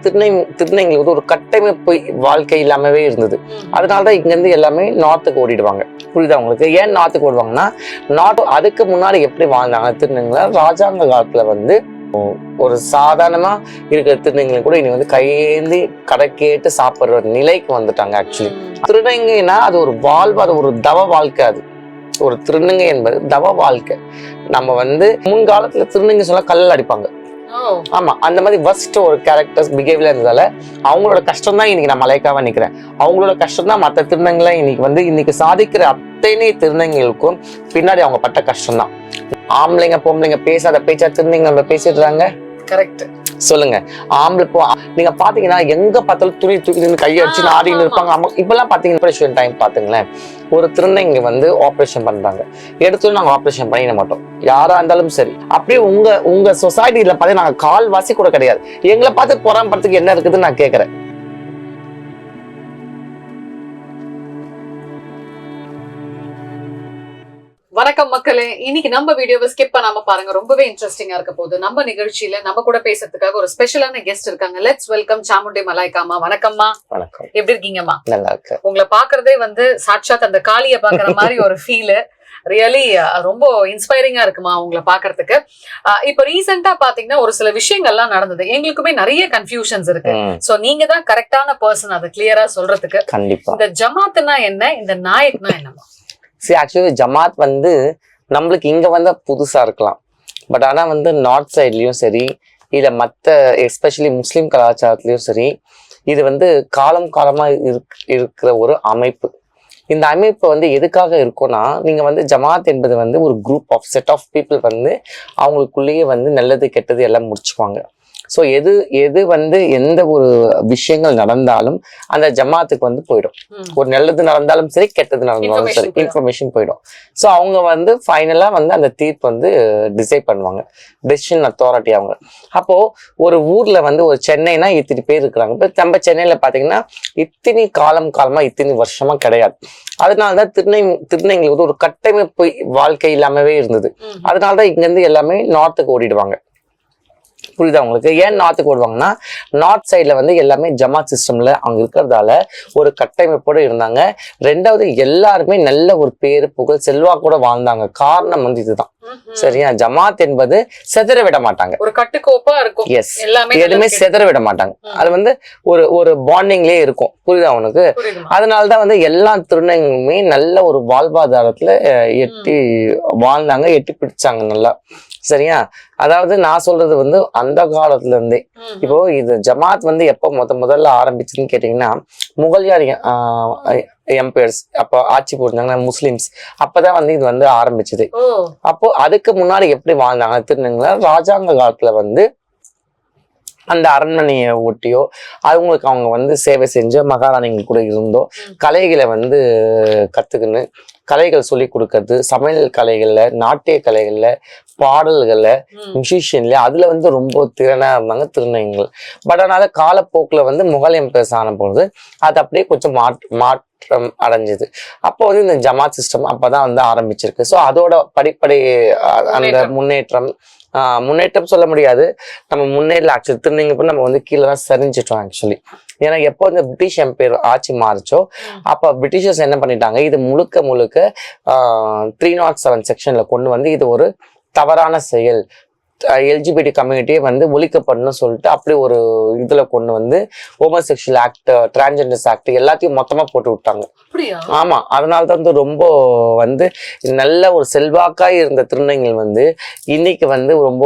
திருநெல்வேலி வந்து ஒரு கட்டமைப்பு வாழ்க்கை இல்லாமவே இருந்தது. அதனாலதான் இங்க இருந்து எல்லாமே நார்த்துக்கு ஓடிடுவாங்க. புரியுதா உங்களுக்கு? ஏன் நார்த்துக்கு ஓடுவாங்கன்னா, அதுக்கு முன்னாடி எப்படி வாழ்ந்தாங்க திருநெல்வேலியில ராஜாங்க காலத்துல வந்து ஒரு சாதாரணமா இருக்கிற திருநங்கைகளை கூட இனி வந்து கையேந்தி கடைக்கேட்டு சாப்பிடுற ஒரு நிலைக்கு வந்துட்டாங்க. ஆக்சுவலி திருநங்கைனா அது ஒரு வாழ்வு, அது ஒரு தவ வாழ்க்கை. அது ஒரு திருநங்கை என்பது தவ வாழ்க்கை. நம்ம வந்து முன்காலத்துல திருநங்கை சொல்ல கல்ல அடிப்பாங்க. ஆமா, அந்த மாதிரி ஃபர்ஸ்ட் ஒரு கேரக்டர்ஸ் பிஹேவியர் இருந்ததால அவங்களோட கஷ்டம் தான் இன்னைக்கு நான் மலைக்காவா நிக்கிறேன். அவங்களோட கஷ்டம் தான் மற்ற திருநங்கைகளை இன்னைக்கு சாதிக்கிற அத்தனை திருநங்கைகளுக்கும் பின்னாடி அவங்க பட்ட கஷ்டம் தான். ஆம்பளைங்க பொம்பளைங்க பேசாத பேச்சா திருநங்கைங்க நம்ம பேசிடுறாங்க. கரெக்ட் சொல்லுங்க. ஆம்பளை நீங்க பாத்தீங்கன்னா எங்க பார்த்தாலும் துணி தூக்கி நின்று கையை அடிச்சு ஆடின்னு இருப்பாங்க. இப்பெல்லாம் பாத்தீங்கன்னா டைம் பாத்துங்களேன், ஒரு திருநங்கை வந்து ஆப்ரேஷன் பண்றாங்க, எடுத்து நாங்க ஆப்ரேஷன் பண்ணிட மாட்டோம் யாரா இருந்தாலும் சரி. அப்படியே உங்க சொசைட்டில பாத்தீங்கன்னா நாங்க கால் வாசி கூட கிடையாது. எங்களை பார்த்து பொறாமப்படுறதுக்கு என்ன இருக்குதுன்னு நான் கேக்குறேன். வணக்கம் மக்களே, இன்னைக்கு நம்ம வீடியோவை ஸ்கிப் பண்ணாம பாருங்க, ரொம்பவே இன்ட்ரெஸ்டிங்கா இருக்க போகுது. நம்ம நிகழ்ச்சியில நம்ம கூட பேசுறதுக்காக ஒரு ஸ்பெஷலான கெஸ்ட் இருக்காங்க. லெட்ஸ் வெல்கம் சாமுண்டி மலாய்க்காமா. வணக்கம்மா. வணக்கம். எப்படி இருக்கீங்கம்மா? நல்லா இருக்கு. உங்களை பாக்குறதே வந்து சாட்சாத் அந்த காளிய பாக்குற மாதிரி ஒரு ஃபீல். ரியலி ரொம்ப இன்ஸ்பைரிங்கா இருக்குமா உங்களை பாக்குறதுக்கு. இப்ப ரீசெண்டா பாத்தீங்கன்னா ஒரு சில விஷயங்கள்லாம் நடந்தது, எங்களுக்குமே நிறைய கன்ஃபியூஷன்ஸ் இருக்கு. சோ நீங்க தான் கரெக்டான பர்சன் அதை கிளியரா சொல்றதுக்கு. கண்டிப்பா. இந்த ஜமாத்னா என்ன, இந்த நாயக்னா என்னமா? ஆக்சுவலி ஜமாத் வந்து நம்மளுக்கு இங்க வந்து புதுசா இருக்கலாம், பட் ஆனா வந்து நார்த் சைட்லயும் சரி, இல்ல மற்ற எஸ்பெஷலி முஸ்லிம் கலாச்சாரத்திலயும் சரி, இது வந்து காலமா இருக்கிற ஒரு அமைப்பு. இந்த அமைப்பு வந்து எதுக்காக இருக்கும்னா, நீங்க வந்து ஜமாத் என்பது வந்து ஒரு group of set of people வந்து அவங்களுக்குள்ளேயே வந்து நல்லது கெட்டது எல்லாம் முடிச்சுக்குவாங்க. ஸோ எது வந்து எந்த ஒரு விஷயங்கள் நடந்தாலும் அந்த ஜமாத்துக்கு வந்து போயிடும். ஒரு நல்லது நடந்தாலும் சரி, கெட்டது நடந்தாலும் சரி, இன்ஃபர்மேஷன் போயிடும். ஸோ அவங்க வந்து ஃபைனலா வந்து அந்த தீர்ப்பு வந்து டிசைட் பண்ணுவாங்க, டெசிஷன் அத்தாரிட்டி அவங்க. அப்போ ஒரு ஊர்ல வந்து ஒரு சென்னைனா இத்தனை பேர் இருக்கிறாங்க. இப்போ நம்ம சென்னையில பாத்தீங்கன்னா இத்தனை காலமா இத்தனை வருஷமா கிடையாது. அதனாலதான் திருநெல்வேலி வந்து ஒரு கட்டமைப்பு வாழ்க்கை இல்லாமவே இருந்தது. அதனாலதான் இங்க இருந்து எல்லாமே நார்த்துக்கு ஓடிடுவாங்க. புரியுதா உங்களுக்கு? ஏன் நார்த்துக்கு ஓடுவாங்கன்னா, நார்த் சைட்ல வந்து எல்லாமே ஜமாத் சிஸ்டம்ல அவங்க இருக்கிறதால ஒரு கட்டமைப்போடு இருந்தாங்க. ரெண்டாவது எல்லாருமே நல்ல ஒரு பேரு புகழ் செல்வா கூட வாழ்ந்தாங்க. காரணம் வந்து இதுதான். சரியா? ஜமாத் என்பது செதற விட மாட்டாங்க, ஒரு கட்டுக்கோப்பா இருக்கும். எஸ், எதுவுமே செதற விட மாட்டாங்க. அது வந்து ஒரு பாண்டிங்லயே இருக்கும். புரியுதா உனக்கு? அதனாலதான் வந்து எல்லா திருநங்கையுமே நல்ல ஒரு வாழ்வாதாரத்துல எட்டி வாழ்ந்தாங்க, எட்டி பிடிச்சாங்க நல்லா. சரியா? அதாவது நான் சொல்றது வந்து அந்த காலத்துல இருந்தே. இப்போ இது ஜமாத் வந்து எப்ப முதல்ல ஆரம்பிச்சுன்னு கேட்டீங்கன்னா, முகல்யார் எம்பையர்ஸ் அப்ப ஆட்சி போட்டாங்க முஸ்லிம்ஸ், அப்பதான் வந்து இது வந்து ஆரம்பிச்சது. அப்போ அதுக்கு முன்னாடி எப்படி வாழ்ந்தாங்க திருநங்கைல, ராஜாங்க காலத்துல வந்து அந்த அரண்மனையை ஒட்டியோ அவங்களுக்கு அவங்க வந்து சேவை செஞ்ச மகாராணிகள் கூட இருந்தோ கலைகளை வந்து கத்துக்கின்னு கலைகள் சொல்லி கொடுக்கறது, சமையல் கலைகள்ல, நாட்டிய கலைகள்ல, பாடல்கள்ல, மியூசிஷியன்ல அதுல வந்து ரொம்ப திறனா இருந்தாங்க திருநங்கைகள். பட் அதனால காலப்போக்குல வந்து முகல் எம்பையர்ஸ் ஆன பொழுது அது அப்படியே கொஞ்சம் மாற்றம் அடைஞ்சது. அப்போ வந்து இந்த ஜமாத் சிஸ்டம் அப்பதான் வந்து ஆரம்பிச்சிருக்கு. ஸோ அதோட படிப்படை அந்த முன்னேற்றம் சொல்ல முடியாது, நம்ம முன்னேறல. ஆக்சுவலி திருநங்கை நம்ம வந்து கீழே தான் சரிஞ்சிட்டோம் ஆக்சுவலி. ஏன்னா எப்போ வந்து பிரிட்டிஷ் எம்பையர் ஆட்சி மாறிச்சோ அப்ப பிரிட்டிஷர்ஸ் என்ன பண்ணிட்டாங்க, இது முழுக்க 307 செக்ஷன்ல கொண்டு வந்து இது ஒரு தவறான செயல், எல்ஜிபிடி கம்யூனிட்டியை வந்து ஒழிக்கப்படணும்னு சொல்லிட்டு அப்படி ஒரு இதுல கொண்டு வந்து ஹோமோசெக்சுவல் ஆக்ட், டிரான்ஸ்ஜெண்டர்ஸ் ஆக்ட் எல்லாத்தையும் மொத்தமா போட்டு விட்டாங்க. ஆமா, அதனாலதான் வந்து ரொம்ப வந்து நல்ல ஒரு செல்வாக்காய் இருந்த திருநங்கைகள் வந்து இன்னைக்கு வந்து ரொம்ப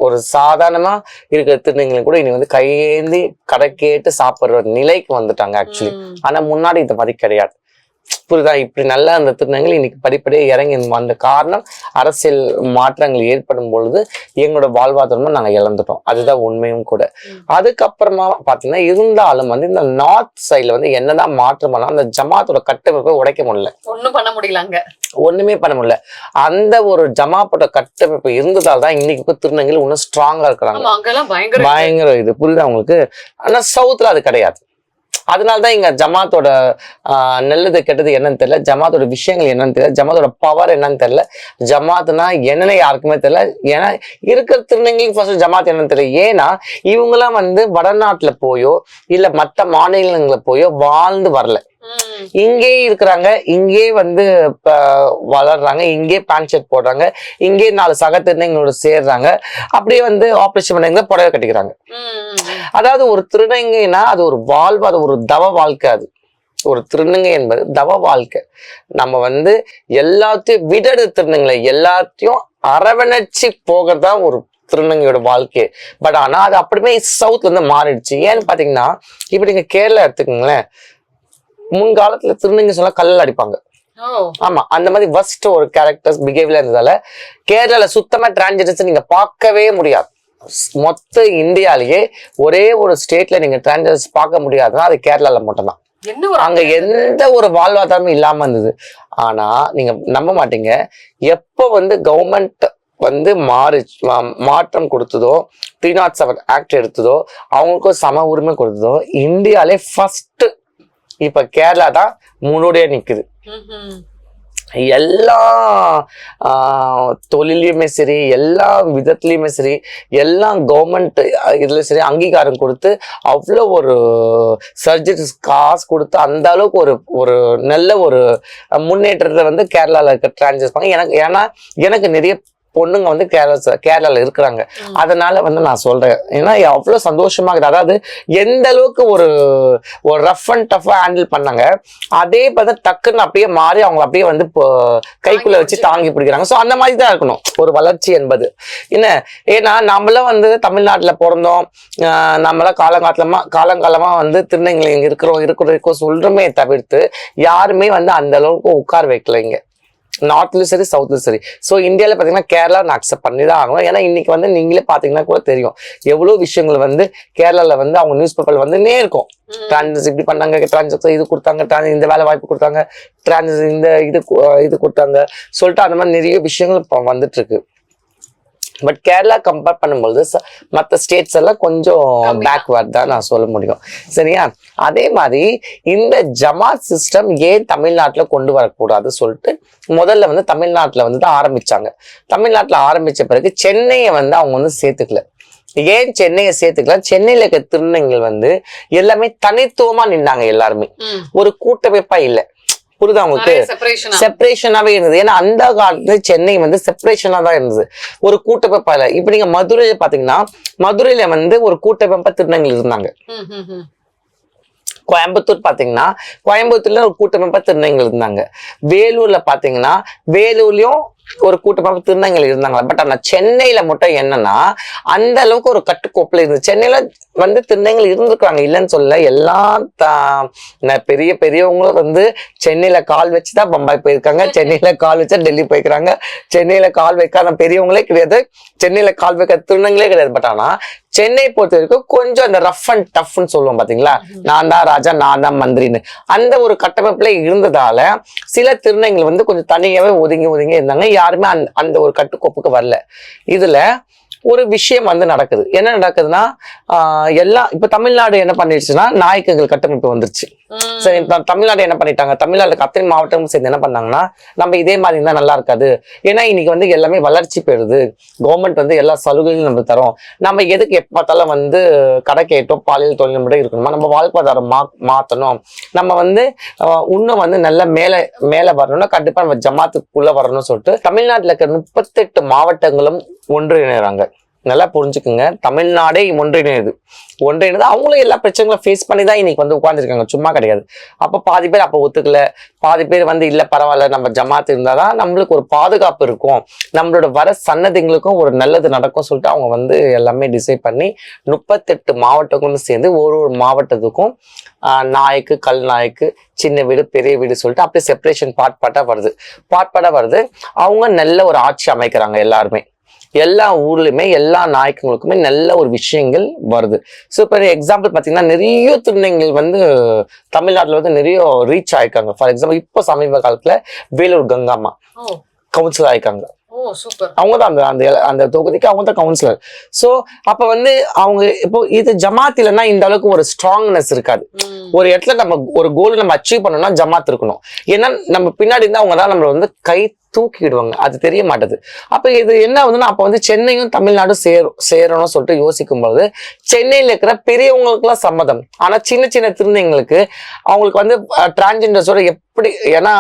ஒரு சாதாரணமா இருக்கிற திருநங்கைகளை கூட இனி வந்து கையேந்தி கடைக்கேட்டு சாப்பிடுற ஒரு நிலைக்கு வந்துட்டாங்க ஆக்சுவலி. ஆனா முன்னாடி இந்த மாதிரி கிடையாது. புரியுதா? இப்படி நல்லா அந்த திருநங்கை இன்னைக்கு படிப்படியாக இறங்கி வந்த காரணம் அரசியல் மாற்றங்கள் ஏற்படும் பொழுது எங்களோட வாழ்வாதாரமும் நாங்க இழந்துட்டோம். அதுதான் உண்மையும் கூட. அதுக்கப்புறமா பாத்தீங்கன்னா இருந்தாலும் வந்து இந்த நார்த் சைட்ல வந்து என்னதான் மாற்றம் பண்ணலாம், அந்த ஜமாத்தோட கட்டமைப்பை உடைக்க முடியல, ஒண்ணுமே பண்ண முடியல. அந்த ஒரு ஜமாத்தோட கட்டமைப்பு இருந்ததால் தான் இன்னைக்கு திருநங்கைகள் இன்னும் ஸ்ட்ராங்கா இருக்கிறாங்க. பயங்கர இது. புரியுதா உங்களுக்கு? ஆனா சவுத்துல அது கிடையாது. அதனாலதான் இங்க ஜமாத்தோட நல்லது கெட்டது என்னன்னு தெரியல, ஜமாத்தோட விஷயங்கள் என்னன்னு தெரியல, ஜமாத்தோட பவர் என்னன்னு தெரியல, ஜமாத்னா என்னன்னு யாருக்குமே தெரியல. ஏன்னா இருக்கிற திருநங்கைக்கு ஃபர்ஸ்ட் ஜமாத் என்னன்னு தெரியல. ஏன்னா இவங்கெல்லாம் வந்து வடநாட்டுல போயோ இல்ல மற்ற மாநிலங்களை போயோ வாழ்ந்து வரல, இங்கே இருக்கிறாங்க, இங்கே வந்து வளர்றாங்க, இங்கே பேண்ட் ஷர்ட் போடுறாங்க, இங்கே 4 சக திருநங்கைகளோட சேர்றாங்க, அப்படியே வந்து ஆபரேஷன் பண்ணி புடவை கட்டிக்கிறாங்க. அதாவது ஒரு திருநங்கைனா அது ஒரு வாழ்வு, அது ஒரு தவ வாழ்க்கை. அது ஒரு திருநங்கை என்பது தவ வாழ்க்கை. நம்ம வந்து எல்லாத்தையும் விடடு திருநங்களை எல்லாத்தையும் அரவணைச்சு போகிறதா ஒரு திருநங்கையோட வாழ்க்கை. பட் ஆனா அது அப்படியுமே சவுத்ல இருந்து மாறிடுச்சு. ஏன்னு பாத்தீங்கன்னா இப்ப நீங்க கேரளா எடுத்துக்கோங்களேன், முன்காலத்துல திருநங்கை சொல்ல கல்ல அடிப்பாங்க. ஆமா, அந்த மாதிரி ஃபர்ஸ்ட் ஒரு கேரக்டர்ஸ் பிஹேவியர் இருந்ததால கேரளால சுத்தமா டிரான்ஸ்ஜெண்டர்ஸ் நீங்க பார்க்கவே முடியாது. மொத்த இந்தியாலேயே ஒரே ஒரு ஸ்டேட்ல நீங்க டிரான்ஸ்ஜெண்டர்ஸ் பார்க்க முடியாதுன்னா அது கேரளால மட்டும்தான். அங்க எந்த ஒரு வாழ்வாதாரமும் இல்லாம இருந்தது. ஆனா நீங்க நம்ப மாட்டீங்க, எப்ப வந்து கவர்மெண்ட் வந்து மாற்றம் கொடுத்ததோ, 307 ஆக்ட் எடுத்ததோ, அவங்களுக்கும் சம உரிமை கொடுத்ததோ, இந்தியாலே ஃபர்ஸ்ட் இப்ப கேரளா தான் முன்னோடியா நிக்குது. எல்லா தொழிலையுமே சரி, எல்லா விதத்துலயுமே சரி, எல்லாம் கவர்மெண்ட் இதுல சரி அங்கீகாரம் கொடுத்து அவ்வளோ ஒரு சர்ஜரிஸ் காசு கொடுத்து அந்த அளவுக்கு ஒரு நல்ல ஒரு முன்னேற்றத்தை வந்து கேரளால இருக்க டிரான்ஸ்ஜெண்டர்ஸ் பண்ணி. எனக்கு நிறைய பொண்ணுங்க வந்து கேரளால இருக்கிறாங்க. அதனால வந்து நான் சொல்றேன், ஏன்னா அவ்வளவு சந்தோஷமா இருக்குது. அதாவது எந்த அளவுக்கு ஒரு ரஃப் அண்ட் டஃபா ஹேண்டில் பண்ணாங்க, அதே பார்த்தா டக்குன்னு அப்படியே மாறி அவங்க அப்படியே வந்து கைக்குள்ள வச்சு தாங்கி பிடிக்கிறாங்க. ஸோ அந்த மாதிரி தான் இருக்கணும் ஒரு வளர்ச்சி என்பது. என்ன, ஏன்னா நம்மளாம் வந்து தமிழ்நாட்டுல பிறந்தோம், நம்மளாம் காலங்காலமா வந்து திருநங்கைகள் இங்க இருக்கிறோம் சொல்றோமே தவிர்த்து யாருமே வந்து அந்த அளவுக்கு உட்கார வைக்கல இங்க, நார்த்லயும் சரி சவுத்லயும் சரி. ஸோ இந்தியாவில் பார்த்தீங்கன்னா கேரளா நான் அக்செப்ட் பண்ணி தான் ஆகணும். ஏன்னா இன்னைக்கு வந்து நீங்களே பார்த்தீங்கன்னா கூட தெரியும் எவ்வளோ விஷயங்கள் வந்து கேரளாவில் வந்து அவங்க நியூஸ் பேப்பர்ல வந்துன்னே இருக்கும். டிரான்ஸ் இப்படி பண்ணாங்க, டிரான்ஸ் இது கொடுத்தாங்க, இந்த வேலை வாய்ப்பு கொடுத்தாங்க, டிரான்ஸ் இந்த இது கொடுத்தாங்க சொல்லிட்டு அந்த மாதிரி நிறைய விஷயங்கள் இப்போ வந்துட்டு இருக்கு. பட் கேரளா கம்பேர் பண்ணும்போது மற்ற ஸ்டேட்ஸ் எல்லாம் கொஞ்சம் பேக்வர்ட் தான் நான் சொல்ல முடியும். சரியா? அதே மாதிரி இந்த ஜமாத் சிஸ்டம் ஏன் தமிழ்நாட்டுல கொண்டு வரக்கூடாது சொல்லிட்டு முதல்ல வந்து தமிழ்நாட்டுல வந்து தான் ஆரம்பிச்சாங்க. தமிழ்நாட்டுல ஆரம்பிச்ச பிறகு சென்னையை வந்து அவங்க வந்து சேர்த்துக்கல. ஏன் சென்னையை சேர்த்துக்கலாம்? சென்னையில இருக்க திருநங்கைகள் வந்து எல்லாமே தனித்துவமா நின்னாங்க, எல்லாருமே ஒரு கூட்டமைப்பா இல்லை. புரியுதா உங்களுக்கு? செப்பரேஷனாவே இருந்தது. ஏன்னா அந்த காலத்துல சென்னை வந்து செப்பரேஷனா தான் இருந்தது, ஒரு கூட்டமைப்பா இல்லை. இப்ப நீங்க மதுரையில பாத்தீங்கன்னா மதுரையில வந்து ஒரு கூட்டமைப்பா திருநங்கைகள் இருந்தாங்க. கோயம்புத்தூர் பாத்தீங்கன்னா கோயம்புத்தூர்ல ஒரு கூட்டமைப்பா திருநங்கைகள் இருந்தாங்க. வேலூர்ல பாத்தீங்கன்னா வேலூர்லயும் ஒரு கூட்டமைப்பு திருநங்கைகள் இருந்தாங்க. பட் ஆனா சென்னையில மட்டும் என்னன்னா அந்த அளவுக்கு ஒரு கட்டுக்கோப்புல இருந்தது. சென்னையில வந்து திருநங்கைகள் இருந்திருக்காங்க, இல்லைன்னு சொல்ல. எல்லாம் பெரியவங்களும் வந்து சென்னையில கால் வச்சுதான் பம்பாய் போயிருக்காங்க, சென்னையில கால் வச்சா டெல்லி போயிருக்காங்க, சென்னையில கால் வைக்காத பெரியவங்களே கிடையாது, சென்னையில கால் வைக்காத திருநங்களே கிடையாது. பட் ஆனா சென்னை பொறுத்த வரைக்கும் கொஞ்சம் அந்த ரஃப் அண்ட் டஃப்னு சொல்லுவோம் பாத்தீங்களா, நான் தான் ராஜா நான் தான் மந்திரின்னு, அந்த ஒரு கட்டமைப்புல இருந்ததால சில திருநங்கைகள் வந்து கொஞ்சம் தனியாவே ஒதுங்கி இருந்தாங்க. யாருமே அந்த ஒரு கட்டுக்கோப்புக்கு வரல. இதுல ஒரு விஷயம் வந்து நடக்குது. என்ன நடக்குதுன்னா எல்லாம் இப்ப தமிழ்நாடு என்ன பண்ணிடுச்சுன்னா நாயக்கர்கள் கட்டமைப்பு வந்துருச்சு. சரி, தமிழ்நாடு என்ன பண்ணிட்டாங்க, தமிழ்நாடு அத்தனை மாவட்டமும் சேர்ந்து என்ன பண்ணாங்கன்னா நம்ம இதே மாதிரி இருந்தா நல்லா இருக்காது. ஏன்னா இன்னைக்கு வந்து எல்லாமே வளர்ச்சி பெறுது, கவர்மெண்ட் வந்து எல்லா சலுகைகளும் நம்ம தரோம், நம்ம எதுக்கு எப்ப பார்த்தாலும் வந்து கடை கேட்டோம் பாலியல் தொழில் மட்டும் இருக்கணுமா, நம்ம வாழ்வாதாரம் மாத்தணும், நம்ம வந்து இன்னும் வந்து நல்ல மேல வரணும்னா கண்டிப்பா நம்ம ஜமாத்துக்குள்ள வரணும்னு சொல்லிட்டு தமிழ்நாட்டுல இருக்க 38 மாவட்டங்களும் ஒன்றிணைறாங்க. நல்லா புரிஞ்சுக்குங்க, தமிழ்நாடே ஒன்றிணைது அவங்களும் எல்லா பிரச்சனைகளும் ஃபேஸ் பண்ணி தான் இன்னைக்கு வந்து உட்கார்ந்துருக்காங்க, சும்மா கிடையாது. அப்ப பாதி பேர் அப்ப ஒத்துக்கல, பாதி பேர் வந்து இல்ல பரவாயில்ல நம்ம ஜமாத் இருந்தாதான் நம்மளுக்கு ஒரு பாதுகாப்பு இருக்கும், நம்மளோட வர சன்னதிகளுக்கும் ஒரு நல்லது நடக்கும் சொல்லிட்டு அவங்க வந்து எல்லாமே டிசைட் பண்ணி 38 மாவட்டங்களும் சேர்ந்து ஒரு மாவட்டத்துக்கும் நாய்க்கு கல் நாய்க்கு சின்ன வீடு பெரிய வீடு சொல்லிட்டு அப்படியே செப்பரேஷன் பார்ட் பார்ட்டா வருது. அவங்க நல்ல ஒரு ஆட்சி அமைக்கிறாங்க. எல்லாருமே எல்லா ஊர்லயுமே எல்லா நாயக்கங்களுக்குமே நல்ல ஒரு விஷயங்கள் வருது. ஸோ இப்போ எக்ஸாம்பிள் பார்த்தீங்கன்னா நிறைய திருநங்கைகள் வந்து தமிழ்நாட்டில் வந்து நிறைய ரீச் ஆயிருக்காங்க. ஃபார் எக்ஸாம்பிள் இப்போ சமீப காலத்துல வேலூர் கங்காமா கவுன்சிலர் ஆயிருக்காங்க. ஓ சூப்பர். அவங்கதான் அந்த அந்த அந்த தொகுதிக்கு அவங்க தான் கவுன்சிலர். சோ அப்ப வந்து அவங்க இப்போ இது ஜமாத் இல்லைன்னா இந்த அளவுக்கு ஒரு ஸ்ட்ராங்னஸ் இருக்காது. ஒரு இடத்துல நம்ம ஒரு கோல் நம்ம அச்சீவ் பண்ணணும்னா ஜமாத் இருக்கணும். ஏன்னா நம்ம பின்னாடி இருந்தா அவங்க தான் நம்மள வந்து கை தூக்கிடுவாங்க, அது தெரிய மாட்டேது. அப்ப இது என்ன ஆகுதுன்னா அப்ப வந்து சென்னையும் தமிழ்நாடும் சேரணும்னு சொல்லிட்டு யோசிக்கும் போது சென்னையில இருக்கிற பெரியவங்களுக்கு எல்லாம் சம்மதம். ஆனா சின்ன சின்ன திருநங்கைகளுக்கு அவங்களுக்கு வந்து டிரான்ஜெண்டர்ஸோட எப்படி, ஏன்னா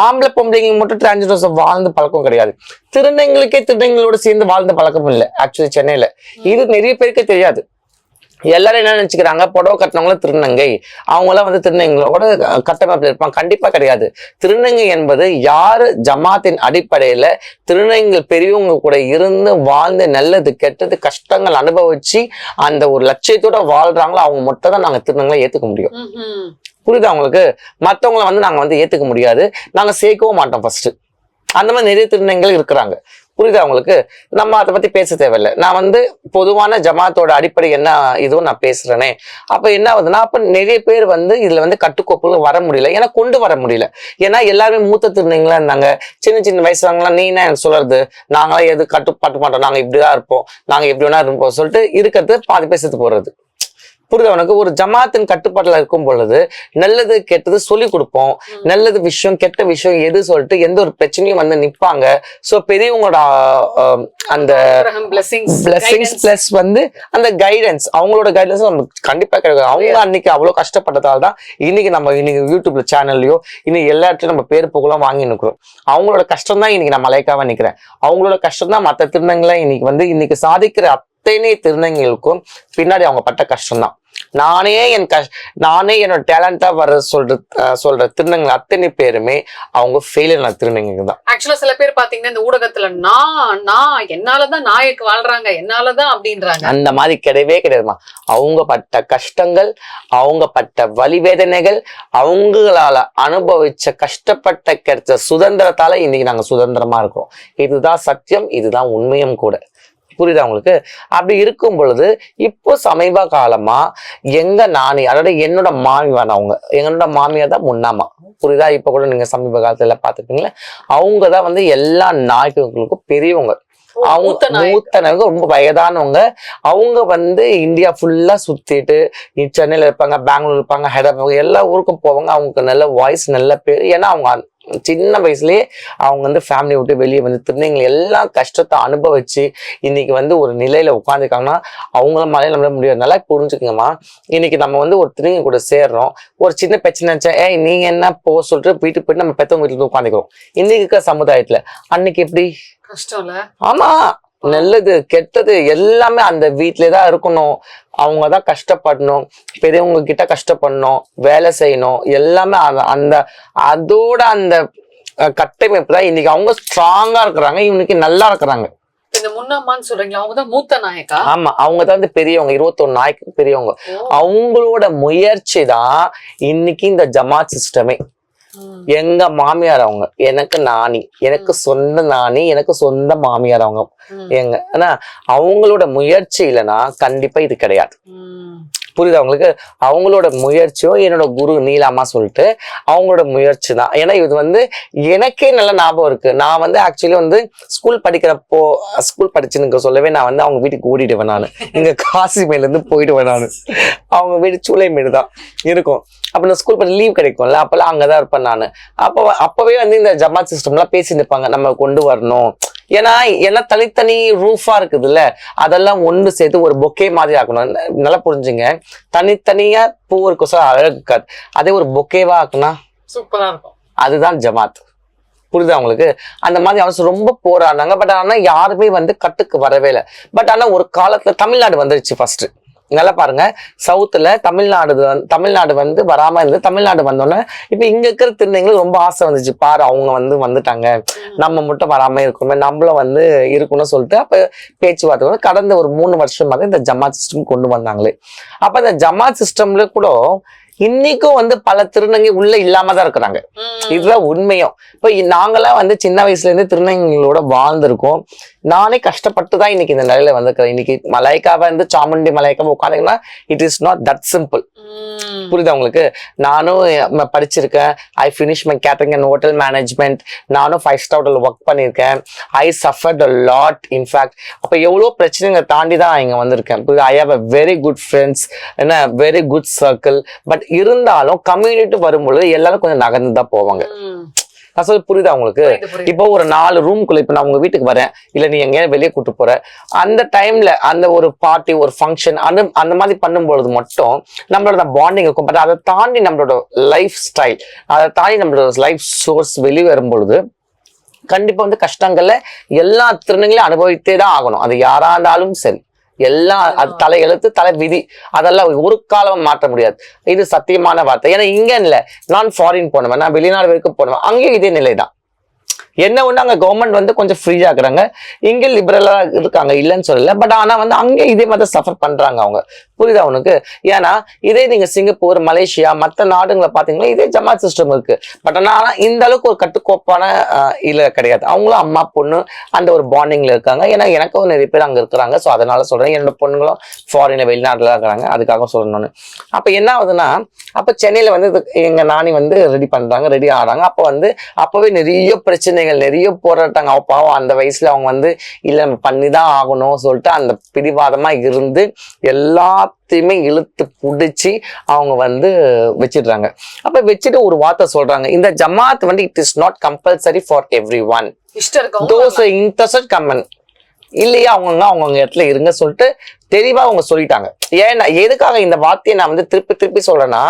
ஆம்பளை பொம்பளைங்க மட்டும் டிரான்ஜெண்டர்ஸ் வாழ்ந்து பழக்கம் கிடையாது. திருநங்கைகளுக்கே திருநங்கைகளோட சேர்ந்து வாழ்ந்த பழக்கம் இல்லை ஆக்சுவலி சென்னையில. இது நிறைய பேருக்கு தெரியாது. எல்லாரும் என்ன நினைச்சுக்கிறாங்க, புடவை கட்டினவங்களும் திருநங்கை, அவங்களாம் வந்து திருநங்கைகளோட கட்டமைப்பில் இருப்பாங்க. கண்டிப்பா கிடையாது. திருநங்கை என்பது யாரு ஜமாத்தின் அடிப்படையில திருநங்கைகள் பெரியவங்க கூட இருந்து வாழ்ந்து நல்லது கெட்டது கஷ்டங்கள் அனுபவிச்சு அந்த ஒரு லட்சியத்தோட வாழ்றாங்களோ அவங்க மட்டும் தான் நாங்க திருநங்கைகளை ஏத்துக்க முடியும். புரியுது அவங்களுக்கு? மத்தவங்களை வந்து நாங்க வந்து ஏத்துக்க முடியாது, நாங்க சேர்க்கவும் மாட்டோம் ஃபர்ஸ்ட். அந்த மாதிரி நிறைய திருநங்கைகள் இருக்கிறாங்க. புரியுது அவங்களுக்கு? நம்ம அதை பத்தி பேச தேவையில்லை. நான் வந்து பொதுவான ஜமாத்தோட அடிப்படை என்ன இதுவும் நான் பேசுறேனே. அப்ப என்ன ஆகுதுன்னா அப்ப நிறைய பேர் வந்து இதுல வந்து கட்டுக்கோப்புகள் வர முடியல, ஏன்னா கொண்டு வர முடியல. ஏன்னா எல்லாருமே மூத்த திருநங்கைகளா இருந்தாங்க. சின்ன சின்ன வயசுலாம் நீ என்ன எனக்கு சொல்றது, நாங்களாம் எது கட்டுப்பாட்டு மாட்டோம், நாங்க இப்படிதான் இருப்போம், நாங்க எப்படி வேணா இருப்போம் சொல்லிட்டு இருக்கிறது பாதி பேர் செத்து போடுறது. புரியுது அவனுக்கு? ஒரு ஜமாத்தின் கட்டுப்பாட்டுல இருக்கும் பொழுது நல்லது கெட்டது சொல்லி கொடுப்போம். நல்லது விஷயம் கெட்ட விஷயம் எது சொல்லிட்டு எந்த ஒரு பிரச்சனையும் வந்து நிப்பாங்க. சோ பெரியவங்களோட அந்த பிளஸிங்ஸ் பிளஸ் வந்து அந்த கைடன்ஸ், அவங்களோட கைடன்ஸ் நமக்கு கண்டிப்பா கிடைக்கும். அவங்க அன்னைக்கு அவ்வளவு கஷ்டப்பட்டதால தான் இன்னைக்கு யூடியூப்ல சேனல்லையோ இன்னைக்கு எல்லா இடத்துலயும் நம்ம பேர் புகழும் வாங்கி நிற்கிறோம். அவங்களோட கஷ்டம் தான் இன்னைக்கு நான் மலைக்காவா நிக்கிறேன். அவங்களோட கஷ்டம் தான் மற்ற திருநங்கைகளை இன்னைக்கு சாதிக்கிற அத்தனை திருநங்கைகளுக்கும் பின்னாடி அவங்க பட்ட கஷ்டம் தான். நானே என்னோட டேலண்டா வர சொல்ற திருநங்கை அத்தனை பேருமே அவங்க ஃபெயிலியர் திருநங்கைகள் தான். ஆக்சுவலா சில பேர் பாத்தீங்கன்னா இந்த ஊடகத்துல நான் என்னாலதான் நாயக்கு வாழ்றாங்க, என்னாலதான் அப்படின்றாங்க. அந்த மாதிரி கிடையவே கிடையாதுமா. அவங்க பட்ட கஷ்டங்கள், அவங்க பட்ட வலிவேதனைகள், அவங்களால அனுபவிச்ச கஷ்டப்பட்ட கிடைச்ச சுதந்திரத்தால இன்னைக்கு நாங்க சுதந்திரமா இருக்கோம். இதுதான் சத்தியம், இதுதான் உண்மையும் கூட. புரியுதா உங்களுக்கு? அப்படி இருக்கும் பொழுது இப்போ சமீப காலமா எங்க நானி, அதாவது என்னோட மாமியார், என்னோட மாமியார் தான் முன்னாமா. புரியுதா? இப்ப கூட நீங்க சமீப காலத்துல பாத்துப்பீங்களா, அவங்கதான் வந்து எல்லா நாயகர்களுக்கும் பெரியவங்க. அவங்க மூத்தனவங்க, ரொம்ப வயதானவங்க. அவங்க வந்து இந்தியா ஃபுல்லா சுத்திட்டு சென்னையில இருப்பாங்க, பெங்களூர் இருப்பாங்க, ஹைதராபாத், எல்லா ஊருக்கும் போவாங்க. அவங்களுக்கு நல்ல வாய்ஸ், நல்ல பேர். ஏன்னா அவங்க சின்ன வயசுலயே அவங்க வந்து ஃபேமிலியை விட்டு வெளியே வந்து திருநங்கைகள் எல்லா கஷ்டத்தை அனுபவிச்சு இன்னைக்கு வந்து ஒரு நிலையில உட்காந்துருக்காங்கன்னா அவங்கள மேலே நம்மளால முடியாது. நல்லா புரிஞ்சுக்கங்கம்மா. இன்னைக்கு நம்ம வந்து ஒரு திருநங்கை கூட சேர்றோம், ஒரு சின்ன பிரச்சனை நினைச்சா நீங்க என்ன சொல்லிட்டு வீட்டுக்கு போயிட்டு நம்ம பெத்தவங்க வீட்டுல இருந்து உட்காந்துக்கிறோம். இன்னைக்கு இருக்கிற சமுதாயத்துல அன்னைக்கு எப்படி கஷ்டம் இல்ல? ஆமா, நல்லது கெட்டது எல்லாமே அந்த வீட்லதான் இருக்கணும். அவங்கதான் கஷ்டப்படணும், பெரியவங்க கிட்ட கஷ்டப்படணும், வேலை செய்யணும், எல்லாமே அதோட அந்த கட்டமைப்பு தான் இன்னைக்கு அவங்க ஸ்ட்ராங்கா இருக்கிறாங்க, இன்னைக்கு நல்லா இருக்கிறாங்க. இந்த முன்னம்மான்னு சொல்றீங்களா, அவங்கதான் மூத்த நாயக்கா? ஆமா, அவங்கதான் வந்து பெரியவங்க, 21 நாயக்கு பெரியவங்க. அவங்களோட முயற்சி தான் இன்னைக்கு இந்த ஜமாத் சிஸ்டமே. எங்க மாமியார் அவங்க எனக்கு நாணி, எனக்கு சொந்த நாணி, எனக்கு சொந்த மாமியார் அவங்க. ஆனா அவங்களோட முயற்சி இல்லைன்னா கண்டிப்பா இது கிடையாது. புரியுது அவங்களுக்கு? அவங்களோட முயற்சியோ என்னோட குரு நீலாமா சொல்லிட்டு அவங்களோட முயற்சி தான். ஏன்னா இது வந்து எனக்கே நல்ல ஞாபகம் இருக்கு. நான் வந்து ஆக்சுவலி வந்து ஸ்கூல் படிச்சுன்னு சொல்லவே நான் வந்து அவங்க வீட்டுக்கு ஓடிடுவேன். நான் இங்க காசிமேல இருந்து போயிடுவேன். நான் அவங்க வீடு சூளைமேடு தான் இருக்கும். அப்ப நான் ஸ்கூல் படி லீவ் கிடைக்கும்ல, அப்பெல்லாம் அங்கதான் இருப்பேன் நான். அப்பவே வந்து இந்த ஜமாத் சிஸ்டம் எல்லாம் பேசி நிற்பாங்க, நம்ம கொண்டு வரணும். ஏன்னா எல்லாம் தனித்தனி ரூஃபா இருக்குதுல்ல, அதெல்லாம் ஒன்று சேர்த்து ஒரு பொக்கே மாதிரி ஆக்கணும். நல்லா புரிஞ்சுங்க, தனித்தனியா பூ இருக்கும் சார், அழகு இருக்காது. அதே ஒரு பொக்கேவா ஆக்குனா சூப்பரா இருக்கும். அதுதான் ஜமாத். புரியுதா அவங்களுக்கு? அந்த மாதிரி அவன் ரொம்ப போராடினாங்க. பட் ஆனா யாருமே வந்து கட்டுக்கு வரவே இல்லை. பட் ஆனா ஒரு காலத்துல தமிழ்நாடு வந்துருச்சு ஃபர்ஸ்ட். நல்லா பாருங்க, சவுத்துல தமிழ்நாடு வந்து வராம இருந்து தமிழ்நாடு வந்தோன்னே இப்ப இங்க இருக்கிற திருநங்கைகளுக்கு ரொம்ப ஆசை வந்துச்சு. பாரு அவங்க வந்து வந்துட்டாங்க, நம்ம மட்டும் வராம இருக்கணுமே, நம்மளும் வந்து இருக்கணும்னு சொல்லிட்டு அப்ப பேச்சுவார்த்தை கடந்த ஒரு 3 வருஷமாக இந்த ஜமாத் சிஸ்டம் கொண்டு வந்தாங்களே. அப்ப இந்த ஜமாத் சிஸ்டம்ல கூட இன்னைக்கும் வந்து பல திருநங்கை உள்ள இல்லாம தான் இருக்கிறாங்க. இதுதான் உண்மையும். இப்ப நாங்கெல்லாம் வந்து சின்ன வயசுல இருந்து திருநங்கைகளோட வாழ்ந்திருக்கோம். நானே கஷ்டப்பட்டுதான் இன்னைக்கு இந்த நிலையில வந்திருக்கிறேன். இன்னைக்கு மலைக்காவா இருந்து சாமுண்டி மலைக்காவா உட்காந்தீங்கன்னா it is not that simple. புரியுதா உங்களுக்கு? நானும் படிச்சிருக்கேன். I finish my catering and hotel management. நானும் 5-star ஹோட்டல் ஒர்க் பண்ணியிருக்கேன். I suffered a lot in fact. அப்ப எவ்வளவு பிரச்சனைகளை தாண்டி தான் இங்க வந்திருக்கேன். I have a very good friends, என்ன வெரி குட் சர்க்கிள். பட் இருந்தாலும் கம்யூனிட்டி வரும்பொழுது எல்லாரும் கொஞ்சம் நகர்ந்து தான் போவாங்க. நான் சொல்ல புரியுதா உங்களுக்கு? இப்போ ஒரு 4 ரூம்குள்ள இப்ப நான் உங்க வீட்டுக்கு வரேன், இல்ல நீ எங்கேயாவது வெளியே கூட்டு போற, அந்த டைம்ல அந்த ஒரு பார்ட்டி ஒரு ஃபங்க்ஷன் அந்த மாதிரி பண்ணும்பொழுது மட்டும் நம்மளோட பாண்டிங் இருக்கும். பட் அதை தாண்டி நம்மளோட லைஃப் ஸ்டைல், அதை தாண்டி நம்மளோட லைஃப் சோர்ஸ் வெளியே வரும்பொழுது கண்டிப்பா வந்து கஷ்டங்கள்ல எல்லா திருநங்களையும் அனுபவித்தே தான் ஆகணும். அது யாரா இருந்தாலும் சரி, எல்லாம் அது தலை எழுத்து தலை விதி, அதெல்லாம் ஒரு காலம் மாற்ற முடியாது. இது சத்தியமான வார்த்தை. ஏன்னா இங்க இல்ல, நான் ஃபாரின் போனவன், நான் வெளிநாடு வரைக்கும் போனவன், அங்கேயும் இதே நிலைதான். என்ன ஒண்ணு அங்க கவர்மெண்ட் வந்து கொஞ்சம் ஃப்ரீயா இருக்கிறாங்க, இங்க லிபரலா இருக்காங்க, இல்லைன்னு சொல்லல. பட் ஆனா வந்து அங்கே இதே மாதிரி சஃபர் பண்றாங்க அவங்க. புரியுதா உனக்கு? ஏன்னா இதே நீங்க சிங்கப்பூர், மலேசியா, மற்ற நாடுகளை பாத்தீங்கன்னா இதே ஜமாத் சிஸ்டம் இருக்கு. பட் ஆனா இந்த அளவுக்கு ஒரு கட்டுக்கோப்பான இல்ல கிடையாது. அவங்களும் அம்மா பொண்ணு அந்த ஒரு பாண்டிங்ல இருக்காங்க. ஏன்னா எனக்கும் நிறைய பேர் அங்க இருக்கிறாங்க. ஸோ அதனால சொல்றேன், என்னோட பொண்ணுங்களும் ஃபாரின்ல வெளிநாட்டுல இருக்கிறாங்க, அதுக்காக சொல்லணும்னு. அப்ப என்ன ஆகுதுன்னா, அப்ப சென்னையில வந்து எங்க நானி வந்து ரெடி ஆகிறாங்க. அப்ப வந்து அப்பவே நிறைய பிரச்சனைகள், நிறைய போராட்டாங்க. பாவம் அந்த வயசுல அவங்க வந்து இல்ல நம்ம பண்ணிதான் ஆகணும் சொல்லிட்டு அந்த பிடிவாதமா இருந்து எல்லாத்தையுமே இழுத்து புடிச்சு அவங்க வந்து வச்சிடுறாங்க. அப்ப வச்சுட்டு ஒரு வார்த்தை சொல்றாங்க, இந்த ஜமாத் வந்து it is not compulsory for everyone, those interested common இல்லையா, அவங்க இடத்துல இருங்க சொல்லிட்டு தெளிவா அவங்க சொல்லிட்டாங்க. ஏன்னா எதுக்காக இந்த வார்த்தையை நான் வந்து திருப்பி சொல்றேன்னா,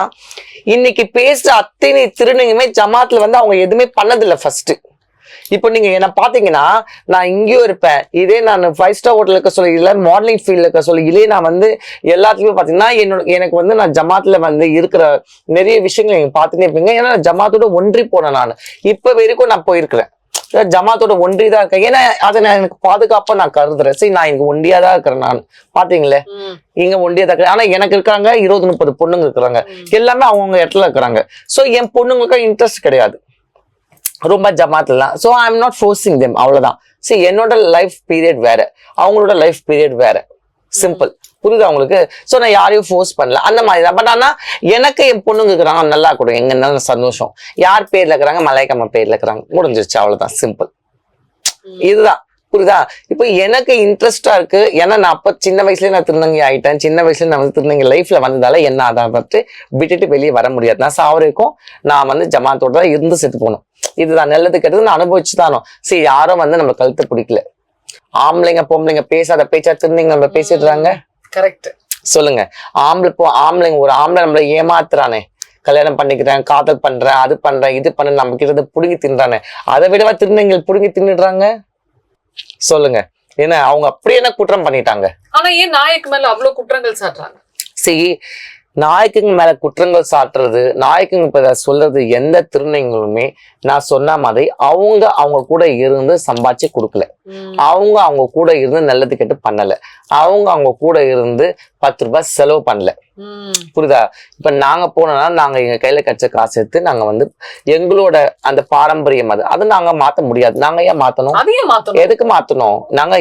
இன்னைக்கு பேசுற அத்தனை திருநங்கையுமே ஜமாத்ல வந்து அவங்க எதுவுமே பண்ணதில்லை ஃபர்ஸ்ட். இப்போ நீங்க என்ன பாத்தீங்கன்னா, நான் இங்கேயும் இருப்பேன், இதே நான் 5-star ஹோட்டல் இருக்க சொல்லி, இல்ல மாடலிங் ஃபீல்ட்ல இருக்க சொல்லி, இல்லையே நான் வந்து எல்லாத்துலயுமே பாத்தீங்கன்னா எனக்கு வந்து நான் ஜமாத்ல வந்து இருக்கிற நிறைய விஷயங்கள் நீங்க பாத்துட்டே இருப்பீங்க. ஏன்னா ஜமாத்தோட ஒன்றி போனேன். நான் இப்ப வரைக்கும் நான் போயிருக்கிறேன், ஜமாத்தோட ஒன்றிதான் இருக்கேன். ஏன்னா அதை நான் எனக்கு பாதுகாப்பா நான் கருதுறேன். சரி, நான் இங்க ஒண்டியாதான் இருக்கிறேன். நான் பாத்தீங்களே இங்க ஒண்டியாதான் இருக்கிறேன். ஆனா எனக்கு இருக்காங்க 20-30 பொண்ணுங்க இருக்கிறாங்க, எல்லாமே அவங்கவுங்க இடத்துல இருக்கிறாங்க. சோ என் பொண்ணுங்களுக்கு இன்ட்ரெஸ்ட் கிடையாது ரொம்ப ஜமாத்லாம். So I am not forcing them, அவ்வளவுதான். சரி, என்னோட லைஃப் பீரியட் வேற, அவங்களோட லைஃப் பீரியட் வேற, சிம்பிள். புரியுது அவங்களுக்கு? ஸோ நான் யாரையும் ஃபோர்ஸ் பண்ணல, அந்த மாதிரி தான். பட் ஆனா எனக்கு என் பொண்ணுங்க இருக்கிறாங்க, நல்லா கூட எங்க நல்ல சந்தோஷம். யார் பேர்ல இருக்கிறாங்க? மலையக்கம்மா பேர்ல இருக்கிறாங்க, முடிஞ்சிருச்சு, அவ்வளவுதான், சிம்பிள். இதுதான், புரியுதா? இப்போ எனக்கு இன்ட்ரெஸ்டா இருக்கு. ஏன்னா நான் அப்ப சின்ன வயசுலயே நான் திருநங்கை ஆயிட்டேன். சின்ன வயசுல நான் வந்து திருநங்கை லைஃப்ல வந்ததால என்ன அதை பற்றி விட்டுட்டு வெளியே வர முடியாது. நான் சாவரைக்கும் நான் வந்து ஜமாத்தோட தான் இருந்து செத்து போகணும். இதுதான் நல்லது கெட்டது நான் அனுபவிச்சுதானோ. சரி, யாரும் வந்து நம்ம கழுத்தை பிடிக்கல. ஆம்பளைங்க பொம்பளைங்க பேசாத பேச்சா திருநங்க நம்ம பேசிடுறாங்க. கரெக்ட், சொல்லுங்க. ஆம்பளைங்க ஒரு ஆம்பளை நம்மளை ஏமாத்துறானே, கல்யாணம் பண்ணிக்கிறேன், காதல் பண்றேன், அது பண்றேன், இது பண்ண நம்ம கிட்ட புடுங்கி தின்றானே, அதை விடவா திருநங்கைகள் புடுங்கி தின்னுடுறாங்க? சொல்லுங்க. ஏன்னா அவங்க அப்படி என்ன குற்றம் பண்ணிட்டாங்க? ஆனா ஏன் நாயக்கு மேல அவ்வளவு குற்றங்கள் சாட்டுறாங்க? சரி, நாயக்குங்க மேல குற்றங்கள் சாட்டுறது, நாயக்குங்க இப்ப சொல்றது எந்த திருநங்கைகளுமே நான் சொன்ன மாதிரி அவங்க கூட இருந்து சம்பாதிச்சு கொடுக்கல, அவங்க கூட இருந்து நல்லது கெட்டு பண்ணல, அவங்க கூட இருந்து 10 ரூபாய் செலவு பண்ணல. புரியுதா? இப்ப நாங்க போனோம்னா நாங்க எங்க கையில கிடைச்ச காசு எடுத்து நாங்க வந்து எங்களோட அந்த பாரம்பரியம் அது நாங்க மாத்த முடியாது. நாங்க ஏன் மாத்தணும்? எதுக்கு மாத்தணும்? நாங்க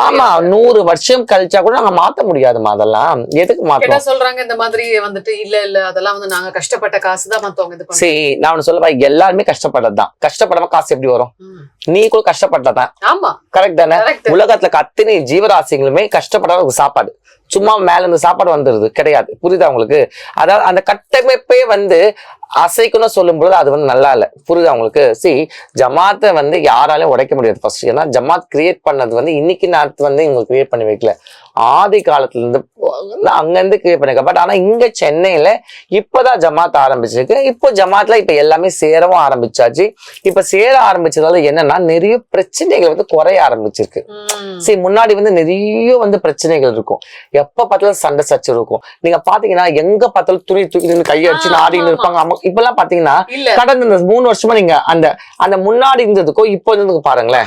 ஆமா 100 வருஷம் கழிச்சா கூட நாங்க மாத்த முடியாதுமா. அதெல்லாம் எதுக்கு மாத்தணும் சொல்றாங்க? இந்த மாதிரி வந்துட்டு இல்ல அதெல்லாம் வந்து நாங்க கஷ்டப்பட்ட காசு தான் மத்தவங்க. சரி, நான் சொல்லுவா எல்லாருமே கஷ்டப்பட்டதுதான். கஷ்டப்படாம காசு எப்படி வரும்? நீ கூட கஷ்டப்பட்டதான். ஆமா, கரெக்ட் தானே? உலகத்துல அத்தனை ஜீவராசிகளுமே கஷ்டப்படாத சாப்பாடு, சும்மா மேல இருந்து சாப்பாடு வந்துருது கிடையாது. புரியுதா உங்களுக்கு? அதாவது அந்த கட்டமைப்பே வந்து அசைக்கணும் சொல்லும் பொழுது அது வந்து நல்லா இல்லை. புரியுதா உங்களுக்கு? ஜமாத்தை வந்து யாராலையும் உடைக்க முடியாது ஃபர்ஸ்ட். ஏன்னா ஜமாத் கிரியேட் பண்ணது வந்து இன்னைக்கு நேரத்து வந்து இவங்க கிரியேட் பண்ணி வைக்கல, ஆதி காலத்துல இருந்து அங்கிருந்து கிரியேட் பண்ணிருக்க. பட் ஆனா இங்க சென்னையில இப்பதான் ஜமாத் ஆரம்பிச்சிருக்கு. இப்போ ஜமாத்ல இப்ப எல்லாமே சேரவும் ஆரம்பிச்சாச்சு. இப்ப சேர ஆரம்பிச்சதால என்னன்னா நிறைய பிரச்சனைகள் வந்து குறைய ஆரம்பிச்சிருக்கு. முன்னாடி வந்து நிறைய வந்து பிரச்சனைகள் இருக்கும், எப்ப பார்த்தாலும் சண்டை சச்சு இருக்கும். நீங்க பாத்தீங்கன்னா எங்க பார்த்தாலும் துணி தூக்கி நின்று கையை அடிச்சு ஆடின்னு இருப்பாங்க. இப்பெல்லாம் பாத்தீங்கன்னா கடந்த இந்த 3 வருஷமா நீங்க அந்த முன்னாடி இருந்ததுக்கும் இப்போ இருந்ததுக்கும் பாருங்களேன்,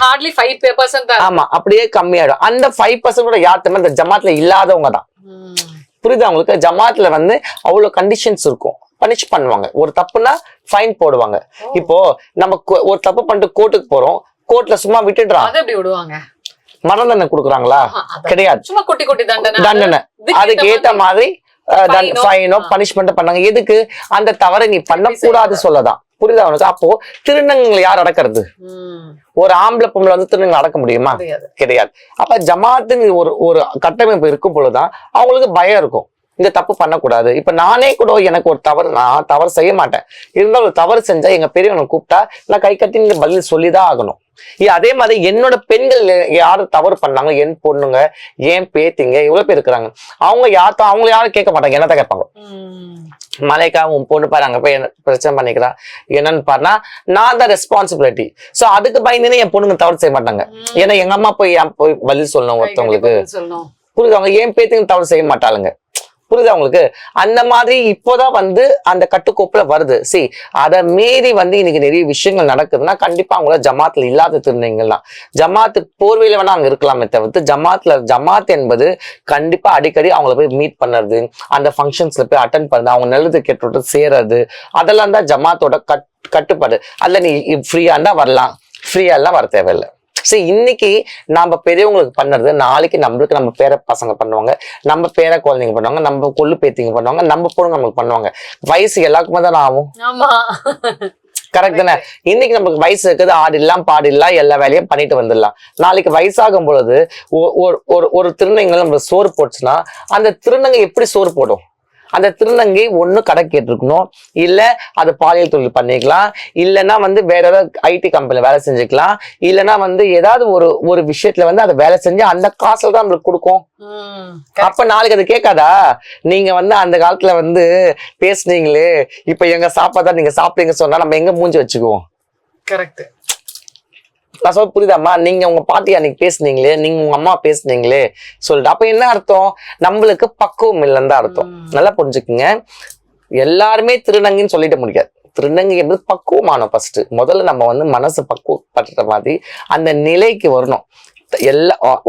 ஆமா அப்படியே கம்மியாயிடும். அந்த 5% கூட யாருமே இந்த ஜமாத்ல இல்லாதவங்க தான். புரியுதா உங்களுக்கு? ஜமாத்ல வந்து அவ்வளவு கண்டிஷன்ஸ் இருக்கும், பனிஷ் பண்ணுவாங்க. ஒரு தப்புனா ஃபைன் போடுவாங்க. இப்போ நம்ம ஒரு தப்பு பண்ணிட்டு கோர்ட்டுக்கு போறோம், கோர்ட்ல சும்மா விட்டுடுறாங்க. மரண தண்டனை கொடுக்குறாங்களா? கிடையாது, தண்டனை. அதுக்கு ஏத்த மாதிரி ஃபைனோ பனிஷ்மெண்ட் பண்ணாங்க. எதுக்கு? அந்த தவறை நீ பண்ணக்கூடாது சொல்லதான். புரியுதா உனக்கு? அப்போ திருநங்கைகளை யார் அடக்கிறது? ஒரு ஆம்பளை பொம்பளை வந்து திருநங்கை அடக்க முடியுமா? கிடையாது. அப்ப ஜமாத்துன்னு ஒரு கட்டமைப்பு இருக்கும் பொழுதுதான் அவங்களுக்கு பயம் இருக்கும், இந்த தப்பு பண்ணக்கூடாது. இப்ப நானே கூட எனக்கு ஒரு தவறு, நான் தவறு செய்ய மாட்டேன், இருந்தாலும் ஒரு தவறு செஞ்சா எங்க பெரியவனை கூப்பிட்டா நான் கை கட்டி நீங்க பதில் சொல்லிதான் ஆகணும். அதே மாதிரி என்னோட பெண்கள் யாரு தவறு பண்ணாங்க, என் பொண்ணுங்க, ஏன் பேத்திங்க, இவ்வளவு பேர் இருக்கிறாங்க, அவங்க யாரும் கேட்க மாட்டாங்க, என்னதான் கேட்பாங்க. மலைக்கா உன் பொண்ணு பாரு அங்க போய் பிரச்சனை பண்ணிக்கிறா என்னன்னு பாருனா நான் தான் ரெஸ்பான்சிபிலிட்டி. சோ அதுக்கு பயந்துன்னு என் பொண்ணுங்க தவறு செய்ய மாட்டாங்க. ஏன்னா எங்க அம்மா போய் பதில் சொல்லணும் ஒருத்தவங்களுக்கு. புரியுது? அவங்க ஏன் பேத்துக்கு தவறு செய்ய மாட்டாளுங்க. புரியுதா உங்களுக்கு? அந்த மாதிரி இப்போதான் வந்து அந்த கட்டுக்கோப்புல வருது. அதை மீறி வந்து இன்னைக்கு நிறைய விஷயங்கள் நடக்குதுன்னா கண்டிப்பா அவங்கள ஜமாத்துல இல்லாத திருநங்கைலாம் ஜமாத்து போர்வையில வேணா அங்க இருக்கலாமே தவிர்த்து ஜமாத் என்பது கண்டிப்பா அடிக்கடி அவங்கள போய் மீட் பண்ணுறது, அந்த ஃபங்க்ஷன்ஸ்ல போய் அட்டன் பண்ணுறது, அவங்க நல்லது கெட்டு சேர்றது, அதெல்லாம் தான் ஜமாத்தோட கட்டுப்பாடு. அதுல நீ ஃப்ரீயா இருந்தா வரலாம், ஃப்ரீயா எல்லாம் வர தேவையில்லை. இன்னைக்கு நாம பெரியவங்களுக்கு பண்ணறது நாளைக்கு நம்மளுக்கு நம்ம பேர பசங்க பண்ணுவாங்க, நம்ம பேர குழந்தைங்க பண்ணுவாங்க, நம்ம கொள்ளு பேத்திங்க பண்ணுவாங்க, நம்ம பொண்ணு நம்மளுக்கு பண்ணுவாங்க. வயசு எல்லாருக்குமே தானே ஆகும். கரெக்ட் தானே? இன்னைக்கு நமக்கு வயசு இருக்குது, ஆடிடலாம் பாடிடலாம், எல்லா வேலையும் பண்ணிட்டு வந்துடலாம். நாளைக்கு வயசாகும் பொழுது ஒரு திருநங்கை நம்ம சோறு போச்சுன்னா அந்த திருநங்கை எப்படி சோறு போடும்? அந்த திருநங்கை ஒண்ணு கடை கேட்டிருக்கணும், இல்ல அது பாலியல் தொழில் பண்ணிக்கலாம், இல்லைன்னா வந்து வேற ஏதாவது ஐடி கம்பெனில வேலை செஞ்சுக்கலாம், இல்லைன்னா வந்து ஏதாவது ஒரு விஷயத்துல வந்து அதை வேலை செஞ்சு அந்த காசுல தான் நம்மளுக்கு கொடுக்கும். அப்ப நாளைக்கு அது கேட்காதா? நீங்க வந்து அந்த காலத்துல வந்து பேசுனீங்களே, இப்ப எங்க சாப்பாடு நீங்க சாப்பிட்டீங்க சொன்னா நம்ம எங்க மூஞ்சி வச்சுக்குவோம்? கரெக்ட். நான் சொல்ல புரியுதாம்மா? நீங்க உங்க பாட்டி அன்னைக்கு பேசுனீங்களே, நீங்க உங்க அம்மா பேசுனீங்களே சொல்லிட்டு அப்ப என்ன அர்த்தம்? நம்மளுக்கு பக்குவம் இல்லைன்னு தான் அர்த்தம். நல்லா புரிஞ்சுக்குங்க. எல்லாருமே திருநங்கைன்னு சொல்லிட முடியாது. திருநங்கை என்பது பக்குவமான ஃபர்ஸ்ட். முதல்ல நம்ம வந்து மனசு பக்குவப்படுற மாதிரி அந்த நிலைக்கு வரணும்.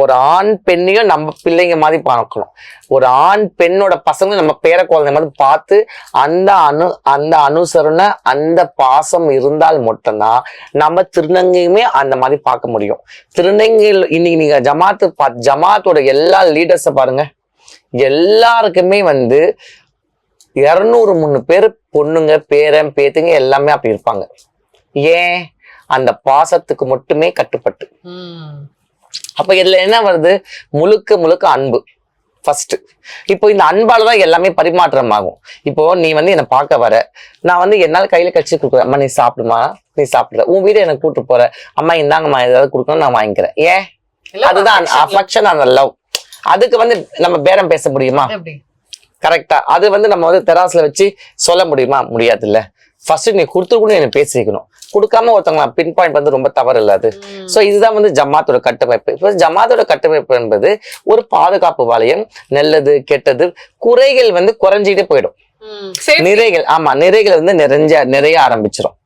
ஒரு ஆண் பெண்ணையும் நம்ம பிள்ளைங்க மாதிரி பார்க்கணும், ஒரு ஆண் பெண்ணோட பசங்க நம்ம பேர குழந்தை மாதிரி பார்த்து அந்த அனுசரணை அந்த பாசம் இருந்தால் மட்டும்தான் நம்ம திருநங்கையுமே அந்த மாதிரி பார்க்க முடியும். திருநங்கையில் இன்னைக்கு நீங்க ஜமாத்தோட எல்லா லீடர்ஸை பாருங்க, எல்லாருக்குமே வந்து 200-300 பேர் பொண்ணுங்க, பேரன் பேத்துங்க எல்லாமே அப்படி இருப்பாங்க. ஏன்? அந்த பாசத்துக்கு மட்டுமே கட்டுப்பட்டு. அப்ப இதுல என்ன வருது? முழுக்க அன்பு ஃபர்ஸ்ட். இப்போ இந்த அன்பாலதான் எல்லாமே பரிமாற்றம் ஆகும். இப்போ நீ வந்து என்னை பார்க்க வர, நான் வந்து என்னால கையில கட்சி கொடுக்குறேன், அம்மா நீ சாப்பிடுமா, நீ சாப்பிடுற, உன் வீடு எனக்கு கூட்டு போற, அம்மா இந்தாங்கம்மா ஏதாவது கொடுக்கணும், நான் வாங்கிக்கிறேன். ஏன்? அதுதான் அஃபெக்ஷன், அந்த லவ். அதுக்கு வந்து நம்ம பேரம் பேச முடியுமா? கரெக்டா? அது வந்து நம்ம வந்து தெராசுல வச்சு சொல்ல முடியுமா? முடியாது இல்ல. ஃபர்ஸ்ட் நீ கொடுத்துருக்கணும், என்ன பேசிக்கணும். கொடுக்காம ஒருத்தவங்க பின் பாயிண்ட் வந்து ரொம்ப தவறு இல்லாது. சோ இதுதான் வந்து ஜமாத்தோட கட்டமைப்பு. இப்போ ஜமாத்தோட கட்டமைப்பு என்பது ஒரு பாதுகாப்பு வளையம். நல்லது கெட்டது குறைகள் வந்து குறைஞ்சிட்டே போயிடும், நிறைகள் நிறைகள் வந்து நிறைய ஆரம்பிச்சிடும்.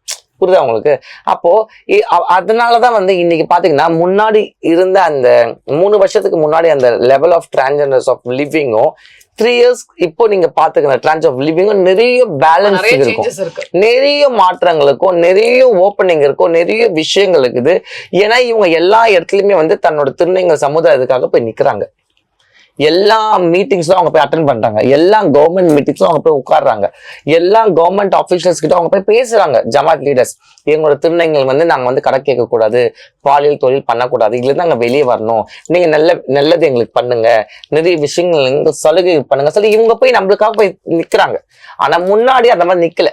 புரியுதா உங்களுக்கு? அப்போ அதனாலதான் வந்து இன்னைக்கு பாத்தீங்கன்னா முன்னாடி இருந்த அந்த 3 வருஷத்துக்கு முன்னாடி அந்த லெவல் ஆஃப் டிரான்ஸ்ஜெண்டர்ஸ் ஆஃப் லிவிங்கும் 3 years இப்போ நீங்க பாத்துக்கிற டிரான்ஸ் ஆஃப் லிவிங்கும் நிறைய பேலன்ஸ் இருக்கும், நிறைய மாற்றங்களுக்கும் நிறைய ஓப்பனிங் இருக்கும், நிறைய விஷயங்கள் இருக்குது. ஏன்னா இவங்க எல்லா இடத்துலயுமே வந்து தன்னோட திருநங்கை சமுதாயத்துக்காக போய் நிக்கிறாங்க. எல்லா மீட்டிங்ஸும் அவங்க போய் அட்டென்ட் பண்றாங்க, எல்லா கவர்மெண்ட் மீட்டிங்ஸும் அவங்க போய் உட்காடுறாங்க, எல்லா கவர்மெண்ட் ஆஃபீஷியல்ஸ் கிட்ட அவங்க போய் பேசுறாங்க. ஜமாத் லீடர்ஸ், எங்களோட திருநங்கைகள் வந்து நாங்க வந்து கடை கேட்க கூடாது, பாலியல் தொழில் பண்ணக்கூடாது, இதுல நாங்க வெளியே வரணும், நீங்க நல்லது எங்களுக்கு பண்ணுங்க, நிறைய விஷயங்கள் சலுகை பண்ணுங்க சொல்லி இவங்க போய் நம்மளுக்காக போய் நிக்கிறாங்க. ஆனா முன்னாடி அந்த மாதிரி நிக்கல.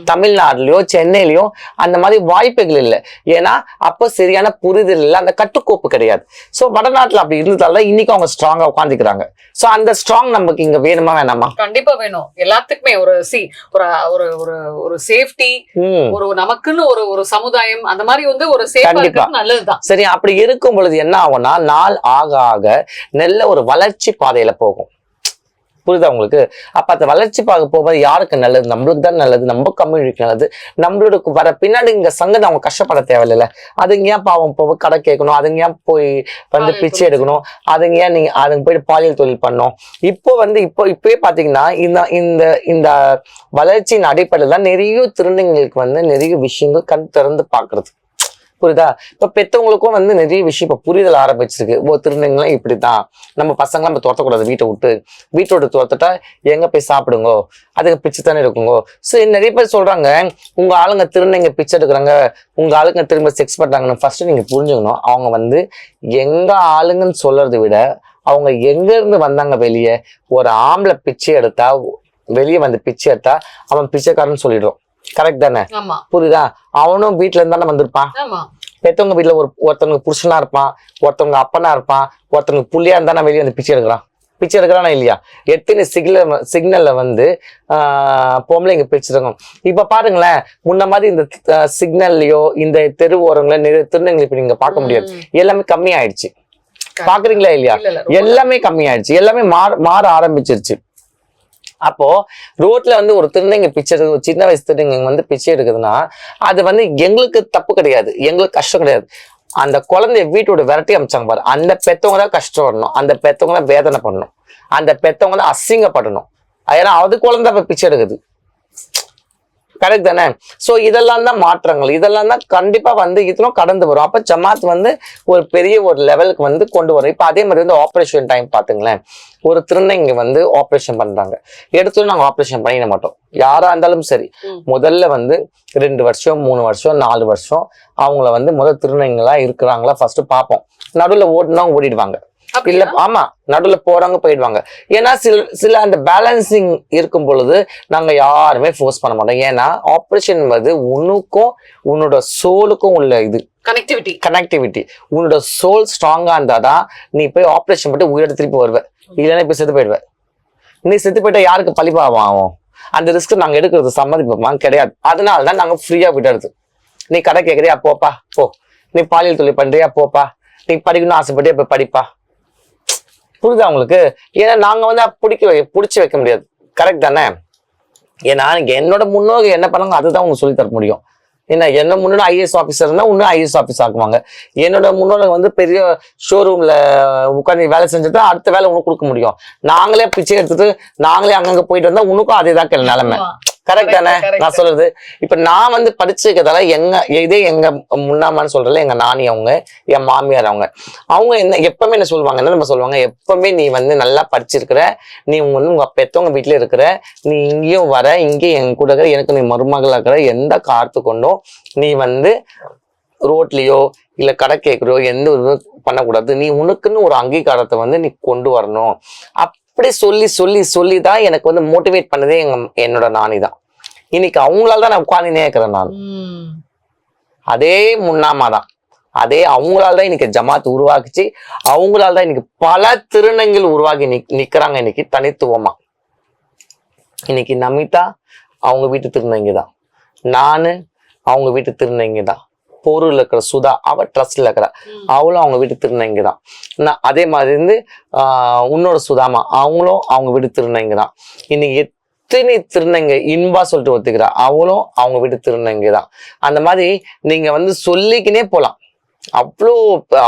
தமிழ்நாடுலயோ சென்னையிலயோ அந்த மாதிரி வாய்ப்புகள் இல்லை. ஏன்னா அப்ப சரியான புரிதல் இல்லை, அந்த கட்டுக்கோப்பு கிடையாது. சோ வடநாட்டுல அப்படி இருந்ததால இன்னைக்கு அவங்க ஸ்ட்ராங்கா உட்காந்துக்கிறாங்க. சோ அந்த ஸ்ட்ராங் நமக்கு இங்க வேணுமா வேணாமா? கண்டிப்பா வேணும். எல்லாத்துக்குமே ஒரு சேஃப்டி, ஒரு நமக்குன்னு ஒரு சமுதாயம், அந்த மாதிரி வந்து ஒரு சேஃப்டி நல்லதுதான். சரி, அப்படி இருக்கும் பொழுது என்ன ஆகும்னா நாள் ஆக ஆக நல்ல ஒரு வளர்ச்சி பாதையில போகும். புரியுதா உங்களுக்கு? அப்ப அந்த வளர்ச்சி பார்க்க போகும்போது யாருக்கு நல்லது? நம்மளுக்கு தான் நல்லது, நம்ம கம்யூனிட்டிக்கு நல்லது. நம்மளுக்கு வர பின்னாடி இங்க சங்கத்தை அவங்க கஷ்டப்பட தேவையில்ல. அதுங்க ஏன் பாவம் போய் கடை கேட்கணும், அதுங்க ஏன் போய் வந்து பிச்சை எடுக்கணும், அதுங்க ஏன் நீங்க அதுங்க போயிட்டு பாலியல் தொழில் பண்ணணும்? இப்போ வந்து இப்பவே பாத்தீங்கன்னா இந்த வளர்ச்சியின் அடிப்படையில் தான் நிறைய திருநங்கைகளுக்கு வந்து நிறைய விஷயங்கள் கண் திறந்து பாக்குறது. புரியுதா? இப்ப பெத்தவங்களுக்கும் வந்து நிறைய விஷயம் இப்ப புரிதல் ஆரம்பிச்சிருக்கு. திருநங்கைலாம் இப்படிதான், நம்ம பசங்களாம் நம்ம துரத்தக்கூடாது, வீட்டை விட்டு துரத்துட்டா எங்க போய் சாப்பிடுங்கோ, அதுக்கு பிச்சை தானே இருக்குங்கோ. சரி, நிறைய பேர் சொல்றாங்க உங்க ஆளுங்க திருநங்கை பிச்சை எடுக்கிறாங்க, உங்க ஆளுங்க திரும்ப செக்ஸ் பண்றாங்கன்னு. ஃபர்ஸ்ட் நீங்க புரிஞ்சுக்கணும், அவங்க வந்து எங்க ஆளுங்கன்னு சொல்றதை விட அவங்க எங்க இருந்து வந்தாங்க வெளியே. ஒரு ஆம்பளை பிச்சை எடுத்தா, வெளியே வந்து பிச்சை எடுத்தா அவன் பிச்சைக்காரன்னு சொல்லிடுவோம். கரெக்ட் தானே? புரியுதா? அவனும் வீட்டுல இருந்தானே வந்திருப்பான். பெத்தவங்க வீட்டுல ஒருத்தவங்க புருஷனா இருப்பான், ஒருத்தவங்க அப்பனா இருப்பான், ஒருத்தவங்க புள்ளியா இருந்தா வெளியே வந்து பிச்சை எடுக்கிறானா இல்லையா? எத்தனை சிக்னல்ல வந்து பொம்பளைங்க பிரிச்சிருக்கோம். இப்ப பாருங்களேன், முன்ன மாதிரி இந்த சிக்னல்லையோ இந்த தெரு ஓரங்கள நிறைய திருநங்கை இப்ப நீங்க பார்க்க முடியாது. எல்லாமே கம்மி ஆயிடுச்சு. பாக்குறீங்களா இல்லையா? எல்லாமே கம்மி ஆயிடுச்சு, எல்லாமே மாற ஆரம்பிச்சிருச்சு. அப்போ ரோட்ல வந்து ஒரு திருநங்கை பிச்சை எடுக்க, சின்ன வயசு திருநங்கை வந்து பிச்சை எடுக்குதுன்னா அது வந்து எங்களுக்கு தப்பு கிடையாது, எங்களுக்கு கஷ்டம் கிடையாது. அந்த குழந்தைய வீட்டோட விரட்டி அமைச்சாங்க பாரு, அந்த பெத்தவங்க தான் கஷ்டப்படணும், அந்த பெத்தவங்க தான் வேதனை பண்ணணும், அந்த பெத்தவங்க தான் அசிங்கப்படணும். ஏன்னா அது குழந்தை பிச்சை எடுக்குது. கரெக்ட் தானே? சோ இதெல்லாம் தான் மாற்றங்கள், இதெல்லாம் தான் கண்டிப்பா வந்து இதெல்லாம் கடந்து வரும். அப்ப ஜமாத் வந்து ஒரு பெரிய ஒரு லெவலுக்கு வந்து கொண்டு வரும். இப்ப அதே மாதிரி வந்து ஆப்ரேஷன் டைம் பாத்துங்களேன், ஒரு திருநங்கை வந்து ஆப்ரேஷன் பண்றாங்க, எடுத்து நாங்க ஆப்ரேஷன் பண்ணிட மாட்டோம். யாரா இருந்தாலும் சரி, முதல்ல வந்து 2 வருஷம் 3 வருஷம் 4 வருஷம் அவங்கள வந்து முதல் திருநங்கைகளா இருக்கிறாங்களா ஃபர்ஸ்ட் பார்ப்போம். நடுவில் ஓடினா ஓடிடுவாங்க, இல்ல ஆமா நடுவுல போறவங்க போயிடுவாங்க. ஏன்னா சில அந்த பேலன்சிங் இருக்கும் பொழுது நாங்க யாருமே ஃபோர்ஸ் பண்ண மாட்டோம். ஏன்னா ஆப்ரேஷன் வந்து உன்னுக்கும் உன்னோட சோலுக்கும் உள்ள இது கனெக்டிவிட்டி. உன்னோட சோல் ஸ்ட்ராங்கா இருந்தாதான் நீ போய் ஆப்ரேஷன் பண்ணி உயிரோட திருப்பி வருவ, இல்லைன்னா இப்ப செத்து போயிடுவ. நீ செத்து போயிட்டா யாருக்கு பழிப்பாவம் ஆகும்? அந்த ரிஸ்க் நாங்க எடுக்கிறது சம்மதிப்போமா? கிடையாது. அதனாலதான் நாங்க ஃப்ரீயா விடுறது. நீ கடை கேட்கறியா போப்பா போ, நீ பாலியல் தொழில் பண்றியா போப்பா, நீ படிக்கணும்னு ஆசைப்பட்டியா போய் படிப்பா. புரியுதா உங்களுக்கு? ஏன்னா நாங்க வந்து பிடிச்சி வைக்க முடியாது. கரெக்ட் தானே? ஏன்னா என்னோட முன்னோர்கள் என்ன பண்ணாங்க அதுதான் உங்களுக்கு சொல்லி தர முடியும். ஏன்னா என்ன முன்னோட ஐஏஎஸ் ஆஃபீஸர் இருந்தா இன்னும் ஐஏஎஸ் ஆஃபீஸ் ஆக்குவாங்க. என்னோட முன்னோர்கள் வந்து பெரிய ஷோரூம்ல உட்காந்து வேலை செஞ்சுட்டு அடுத்த வேலை உனக்கு கொடுக்க முடியும். நாங்களே பிச்சை எடுத்துட்டு நாங்களே அங்கங்க போயிட்டு வந்தா உனக்கும் அதே தான் நிலைமை. கரெக்ட் தானே நான் சொல்றது? இப்ப நான் வந்து படிச்சிருக்கிறதால எங்க முன்னாமான்னு சொல்றல எங்க நானி அவங்க, என் மாமியார் அவங்க என்ன எப்பவுமே என்ன சொல்லுவாங்க, என்ன நம்ம சொல்லுவாங்க, எப்பவுமே நீ வந்து நல்லா படிச்சிருக்கிற, நீ வந்து உங்க பெத்தவங்க வீட்டுல இருக்கிற, நீ இங்கேயும் வர, இங்கேயும் எங்க கூட இருக்கிற, எனக்கு நீ மருமகள் இருக்கிற, எந்த கார்த்து கொண்டும் நீ வந்து ரோட்லயோ இல்ல கடை கேட்கறோ எந்த ஒரு பண்ணக்கூடாது, நீ உனக்குன்னு ஒரு அங்கீகாரத்தை வந்து நீ கொண்டு வரணும். அப்படி சொல்லிதான் எனக்கு வந்து மோட்டிவேட் பண்ணதே என்னோட நானி தான். இன்னைக்கு அவங்களால தான் நான் உட்கார்ந்துனே இருக்கிறேன். நான் அதே முன்னாமா தான், அதே அவங்களால தான் இன்னைக்கு ஜமாத் உருவாக்குச்சு. அவங்களால தான் இன்னைக்கு பல திருநங்கைகள் உருவாக்கி நிக்கிறாங்க இன்னைக்கு தனித்துவமா. இன்னைக்கு நமிதா அவங்க வீட்டு திருநங்கை தான், நானு அவங்க வீட்டு திருநங்கை தான், போரூர்ல இருக்கிற சுதா அவ ட்ரஸ்ட்ல இருக்கிறா, அவளும் அவங்க வீட்டு திருநங்கை தான். அதே மாதிரி இருந்து உன்னோட சுதாமா அவங்களும் அவங்க வீட்டு திருநங்கை தான். இன்னைக்கு எத்தனை திருநங்கை இன்பா சொல்லிட்டு ஒத்துக்கிறா, அவங்களும் அவங்க வீட்டு திருநங்கை தான். அந்த மாதிரி நீங்க வந்து சொல்லிக்கினே போலாம்.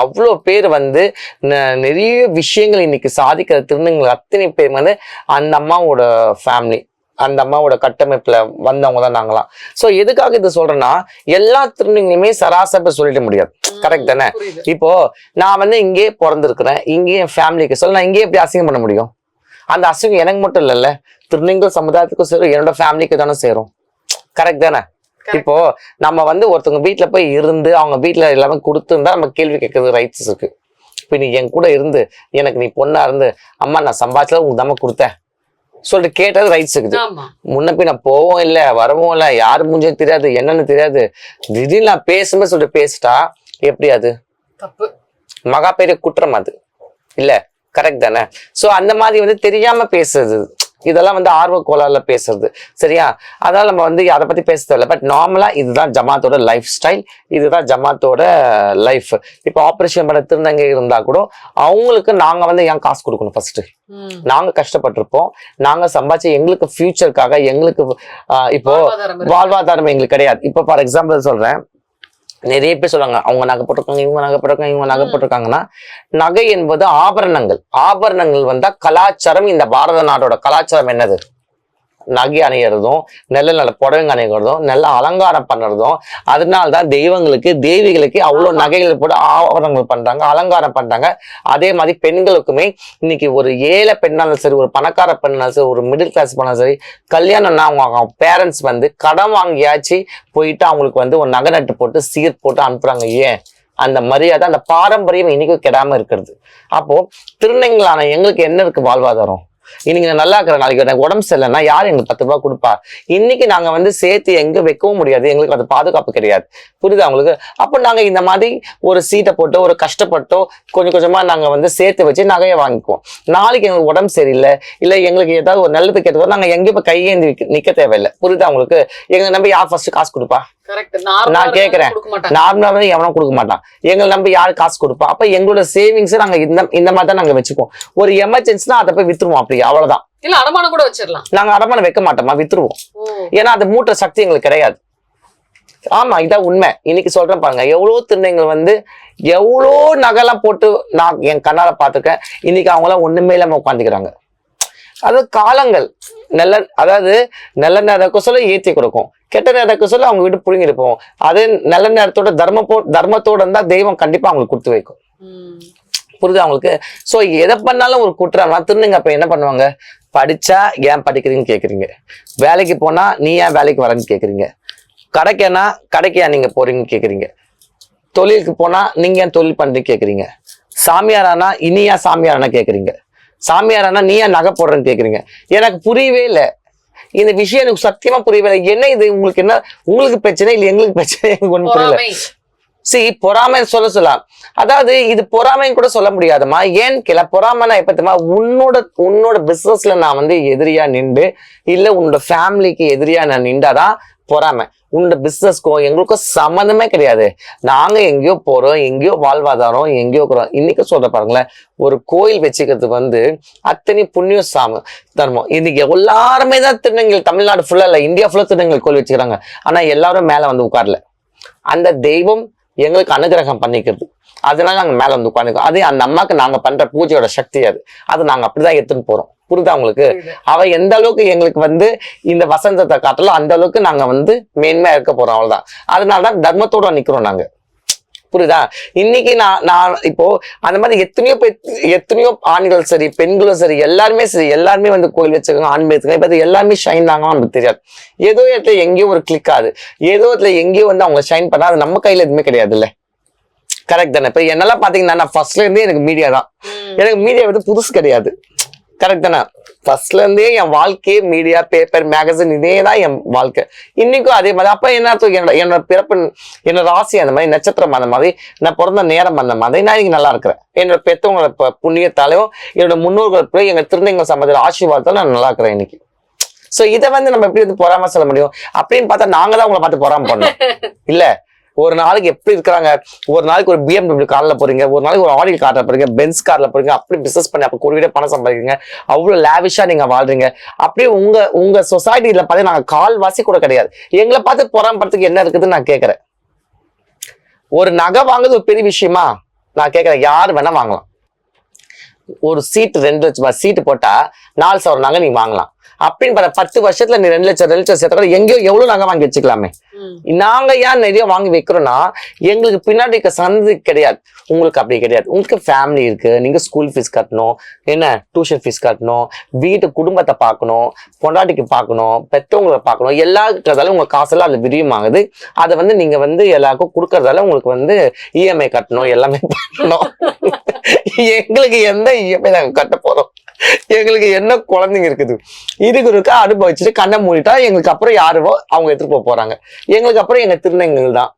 அவ்வளோ பேர் வந்து நிறைய விஷயங்கள் இன்னைக்கு சாதிக்கிற திருநங்கைகள் அத்தனை பேர் வந்து அந்த அம்மாவோட ஃபேமிலி, அந்த அம்மாவோட கட்டமைப்புல வந்தவங்க தான் நாங்களாம். சோ எதுக்காக இது சொல்றேன்னா, எல்லா திருநங்கையுமே சராசரி சொல்லிட முடியாது. கரெக்ட் தானே? இப்போ நான் வந்து இங்கே பிறந்திருக்கிறேன், இங்கே என் ஃபேமிலிக்கு சொல்ல, நான் இங்கே எப்படி அசிங்கம் பண்ண முடியும்? அந்த அசிங்கம் எனக்கு மட்டும் இல்லைல்ல, திருநங்கை சமுதாயத்துக்கும் சேரும், என்னோட ஃபேமிலிக்கு தானே சேரும். கரெக்ட் தானே? இப்போ நம்ம வந்து ஒருத்தவங்க வீட்டுல போய் இருந்து அவங்க வீட்டுல எல்லாமே கொடுத்துருந்தா நம்ம கேள்வி கேட்கறது ரைட்ஸ் இருக்கு. இப்ப நீ என் கூட இருந்து எனக்கு நீ பொண்ணா இருந்து அம்மா நான் சம்பாதிச்சல உங்களுக்கு தாம கொடுத்தேன் சொல்லிட்டு கேட்டது ரைட்ஸ் இருக்குது. முன்ன போய் நான் போவோம் இல்லை வரவும் இல்லை, யாரு மூஞ்சும் தெரியாது என்னன்னு தெரியாது, திடீர்னு நான் பேசும்போது சொல்லிட்டு பேசிட்டா எப்படி? அது தப்பு, மகா பெரிய குற்றம் அது இல்ல. கரெக்ட் தானே? சோ அந்த மாதிரி வந்து தெரியாம பேசுறது, இதெல்லாம் வந்து ஆர்வ கோளாறுல பேசுறது, சரியா? அதனால நம்ம வந்து அதை பத்தி பேச தேவையில்ல. பட் நார்மலா இதுதான் ஜமாத்தோட லைஃப் ஸ்டைல், இதுதான் ஜமாத்தோட லைஃப். இப்போ ஆப்ரேஷன் பண்ண திருநங்கை இருந்தா கூட அவங்களுக்கு நாங்க வந்து ஏன் காசு கொடுக்கணும்? ஃபர்ஸ்ட் நாங்க கஷ்டப்பட்டிருப்போம், நாங்க சம்பாதிச்சு எங்களுக்கு ஃபியூச்சருக்காக, எங்களுக்கு இப்போ வாழ்வாதாரம் எங்களுக்கு கிடையாது. இப்போ ஃபார் எக்ஸாம்பிள் சொல்றேன், நிறைய பேர் சொல்லுவாங்க அவங்க நகை போட்டிருக்காங்க, இவங்க நகை போட்டிருக்காங்க, இவங்க நகை போட்டிருக்காங்கன்னா, நகை என்பது ஆபரணங்கள். ஆபரணங்கள் வந்தா கலாச்சாரம், இந்த பாரத நாட்டோட கலாச்சாரம் என்னது? நகை அணியறதும் நல்ல புடவைங்க அணிகிறதும் நல்ல அலங்காரம் பண்ணுறதும், அதனால்தான் தெய்வங்களுக்கு தெய்விகளுக்கு அவ்வளோ நகைகள் போட்டு ஆவரணங்கள் பண்றாங்க, அலங்காரம் பண்றாங்க. அதே மாதிரி பெண்களுக்குமே இன்னைக்கு ஒரு ஏழை பெண்ணாலும் சரி, ஒரு பணக்கார பெண்ணாலும் சரி, ஒரு மிடில் கிளாஸ் பண்ணாலும் சரி, கல்யாணம்னா அவங்க பேரண்ட்ஸ் வந்து கடன் வாங்கியாச்சு போயிட்டு அவங்களுக்கு வந்து ஒரு நகை நட்டு போட்டு சீர் போட்டு அனுப்புறாங்க. ஏன்? அந்த மரியாதை, அந்த பாரம்பரியம் இன்னைக்கும் கெடாம இருக்கிறது. அப்போ திருநங்கைகளான எங்களுக்கு என்ன இருக்கு வாழ்வாதாரம்? இன்னைக்கு நான் நல்லா இருக்கிறேன், நாளைக்கு எனக்கு உடம்பு சரியில்லைன்னா யார் எங்களுக்கு 10 ரூபாய் கொடுப்பா? இன்னைக்கு நாங்க வந்து சேர்த்து எங்க வைக்கவும் முடியாது, எங்களுக்கு அது பாதுகாப்பு கிடையாது. புரியுதா உங்களுக்கு? அப்போ நாங்க இந்த மாதிரி ஒரு சீட்டை போட்டோ ஒரு கஷ்டப்பட்டோ கொஞ்சம் கொஞ்சமா நாங்க வந்து சேர்த்து வச்சு நகையை வாங்கிக்குவோம். நாளைக்கு எங்களுக்கு உடம்பு சரியில்லை, இல்லை எங்களுக்கு ஏதாவது ஒரு நல்லது கேட்டதோ நாங்க எங்கேயும் இப்ப கையேந்தி நிக்க தேவையில்லை. புரியுதா உங்களுக்கு? எங்களை நம்பி யார் ஃபர்ஸ்ட் காசு கொடுப்பா? நான் கேட்கிறேன், நார்மலாவே எவனும் கொடுக்க மாட்டான். எங்களை நம்பி யாரு காசு கொடுப்பா? அப்ப எங்களோட சேவிங்ஸ் நாங்க இந்த மாதிரி தான் நாங்க வச்சுக்குவோம். ஒரு எமர்ஜென்சினா அதை போய் வித்துருவோம், அப்படி அவ்வளவுதான். இல்ல அடமானம் கூட வச்சிடலாம். நாங்க அடமானம் வைக்க மாட்டோமா, வித்துருவோம். ஏன்னா அது மூட்டை சக்தி எங்களுக்கு கிடையாது. ஆமா, இதான் உண்மை. இன்னைக்கு சொல்றேன் பாருங்க, எவ்வளவு திருநங்கைகள் வந்து எவ்வளோ நகைலாம் போட்டு நான் என் கண்ணால பாத்துருக்கேன். இன்னைக்கு அவங்க எல்லாம் ஒண்ணுமே இல்லாம உட்காந்துக்கிறாங்க. அது காலங்கள் அதாவது நல்ல நேரம் சொல்ல ஏற்றி கொடுக்கும், கெட்ட நேரம் சொல்ல அவங்க வீட்டு புடுங்கி இருப்போம். அது நல்ல நேரத்தோட தர்மத்தோட இருந்தா தெய்வம் கண்டிப்பா அவங்களுக்கு கொடுத்து வைக்கும். புரியுது அவங்களுக்கு? சோ எதை பண்ணாலும் ஒரு குற்றம். திருநங்க அப்ப என்ன பண்ணுவாங்க? படிச்சா ஏன் படிக்கிறீங்கன்னு கேக்குறீங்க, வேலைக்கு போனா நீ ஏன் வேலைக்கு வரேன்னு கேக்குறீங்க, கடைக்கேனா கடைக்கு ஏன் நீங்க போறீங்கன்னு கேக்குறீங்க, தொழிலுக்கு போனா நீங்க ஏன் தொழில் பண்றீங்க கேக்குறீங்க, சாமியாரானா இனி ஏன் சாமியாரானா கேக்குறீங்க, சாமியாரானா நீ ஏன் நகை போடுறேன்னு கேக்குறீங்க. எனக்கு புரியவே இல்லை இந்த விஷயம், எனக்கு சத்தியமா புரியவே இல்லை. என்ன இது? உங்களுக்கு என்ன, உங்களுக்கு பிரச்சனை இல்லை, எங்களுக்கு பிரச்சனை, எனக்கு ஒண்ணும் புரியல. பொறாமை சொல்லலாம். அதாவது இது பொறாமைன்னு கூட சொல்ல முடியாதுமா. ஏன் கேள, பொறாமைனா எப்பமா உன்னோட பிசினஸ்ல நான் வந்து எதிரியா நின்று, இல்ல உன்னோட ஃபேமிலிக்கு எதிரியா நான் நின்றாதான் பொறாமை. உன்னோட பிசினஸ்க்கும் எங்களுக்கும் சம்மந்தமே கிடையாது. நாங்க எங்கேயோ போறோம், எங்கேயோ வாழ்வாதாரம், எங்கேயோ இருக்கிறோம். இன்னைக்கு சொல்ற பாருங்களேன், ஒரு கோயில் வச்சுக்கிறது வந்து அத்தனை புண்ணிய தர்மம். இன்னைக்கு எல்லாருமே தான் திருநங்கைகள், தமிழ்நாடு ஃபுல்லா இல்ல, இந்தியா ஃபுல்லா திருநங்கைகள் கோயில் வச்சுக்கிறாங்க. ஆனா எல்லாரும் மேல வந்து உட்காரல. அந்த தெய்வம் எங்களுக்கு அனுகிரகம் பண்ணிக்கிறது, அதனால நாங்க மேல வந்து உட்காந்துக்கோம். அது அந்த அம்மாக்கு நாங்க பண்ற பூஜையோட சக்தி. அது நாங்க அப்படிதான் எடுத்துன்னு போறோம். புரியுதா உங்களுக்கு? அவ எந்த அளவுக்கு எங்களுக்கு வந்து இந்த வசந்தத்தை காட்டலாம், அந்த அளவுக்கு நாங்க வந்து மேன்மையா இருக்க போறோம், அவ்வளவுதான். அதனாலதான் தர்மத்தோட நிக்கிறோம் நாங்க. புரியுதா? இன்னைக்கு நான் இப்போ அந்த மாதிரி எத்தனையோ ஆண்கள் சரி, பெண்களும் சரி, எல்லாருமே வந்து கோயில் வச்சிருக்காங்க, ஆண் வச்சிருக்காங்க. இப்ப எல்லாருமே ஷைன் ஆகும் நமக்கு தெரியாது. ஏதோ இடத்துல எங்கேயோ ஒரு கிளிக் ஆகுது, ஏதோ இடத்துல எங்கேயோ வந்து அவங்க ஷைன் பண்ணா அது நம்ம கையில எதுவுமே கிடையாது இல்ல. கரெக்ட் தானே? இப்ப என்னெல்லாம் பாத்தீங்கன்னா நான் ஃபர்ஸ்ட்ல இருந்தே எனக்கு மீடியா தான். எனக்கு மீடியா வந்து புதுசு கிடையாது. கரெக்ட் தானே? ஃபர்ஸ்ட்ல இருந்தே என் வாழ்க்கையே மீடியா, பேப்பர், மேகசின், இதே தான் என் வாழ்க்கை. இன்னைக்கும் அதே மாதிரி. அப்ப என்ன அர்த்தம்? என்னோட பிறப்பு, என்னோட ராசி அந்த மாதிரி, நட்சத்திரம் அந்த மாதிரி, நான் பிறந்த நேரம் அந்த மாதிரி, நான் இன்னைக்கு நல்லா இருக்கிறேன். என்னோட பெற்றவங்களோட புண்ணியத்தாலையும் என்னோட முன்னோர்கள் எங்க திருநங்கைகள் சம்பந்தத்தில் ஆசீர்வாதத்தால நான் நல்லா இருக்கிறேன் இன்னைக்கு. சோ இதை வந்து நம்ம எப்படி வந்து பொறாம சொல்ல முடியும்? அப்படின்னு பார்த்தா நாங்க தான் உங்களை பார்த்து பொறாம பண்ணோம் இல்ல. ஒரு நாளைக்கு எப்படி இருக்கிறாங்க, ஒரு நாளைக்கு ஒரு BMW கார்ல போறீங்க, ஒரு நாளைக்கு ஒரு ஆடி கார்ல போறீங்க, பென்ஸ் கார்ல போறீங்க, அப்படி பிசினஸ் பண்ணி அப்ப ஒரு பணம் சம்பாதிக்கிறீங்க, அவ்வளவு லேவிஷா நீங்க வாழ்றீங்க. அப்படியே உங்க சொசைட்டில பார்த்து நாங்க கால்வாசி கூட கிடையாது. எங்களை பார்த்து பொறாமப்படுறதுக்கு என்ன இருக்குதுன்னு நான் கேட்கிறேன். ஒரு நகை வாங்குறது ஒரு பெரிய விஷயமா நான் கேட்கிறேன். யாரு வேணா வாங்கலாம். ஒரு சீட்டு 2 லட்சம் சீட்டு போட்டா 4,000 நகை நீ வாங்கலாம். அப்படின்னு பார்த்தா 10 வருஷத்துல நீ 2 லட்சம் சேர்த்த கூட எங்கேயோ எவ்வளவு நகை வாங்கி வச்சுக்கலாமே. நாங்க ஏன் நிறைய வாங்கி வைக்கிறோம்னா, எங்களுக்கு பின்னாடி இருக்க சந்தி கிடையாது. உங்களுக்கு அப்படி கிடையாது. உங்களுக்கு ஃபேமிலி இருக்கு, நீங்க ஸ்கூல் ஃபீஸ் கட்டணும், என்ன டியூஷன் ஃபீஸ் கட்டணும், வீட்டு குடும்பத்தை பார்க்கணும், பொண்டாட்டிக்கு பார்க்கணும், பெற்றவங்களை பார்க்கணும், எல்லாருக்கிறதால உங்க காசெல்லாம் அதுல விரியுமாகுது. அதை வந்து நீங்க வந்து எல்லாருக்கும் கொடுக்கறதால உங்களுக்கு வந்து இஎம்ஐ கட்டணும், எல்லாமே பண்ணணும். எங்களுக்கு எந்த இஎம்ஐ நாங்க கட்ட போறோம்? எங்களுக்கு என்ன குழந்தைங்க இருக்குது? இருக்கா அனுபவிச்சுட்டு கண்ணை மூடிட்டா எங்களுக்கு அப்புறம் யாருவோ அவங்க எடுத்துட்டு போறாங்க. எங்களுக்கு அப்புறம் எங்க திருநங்கைகள் தான்.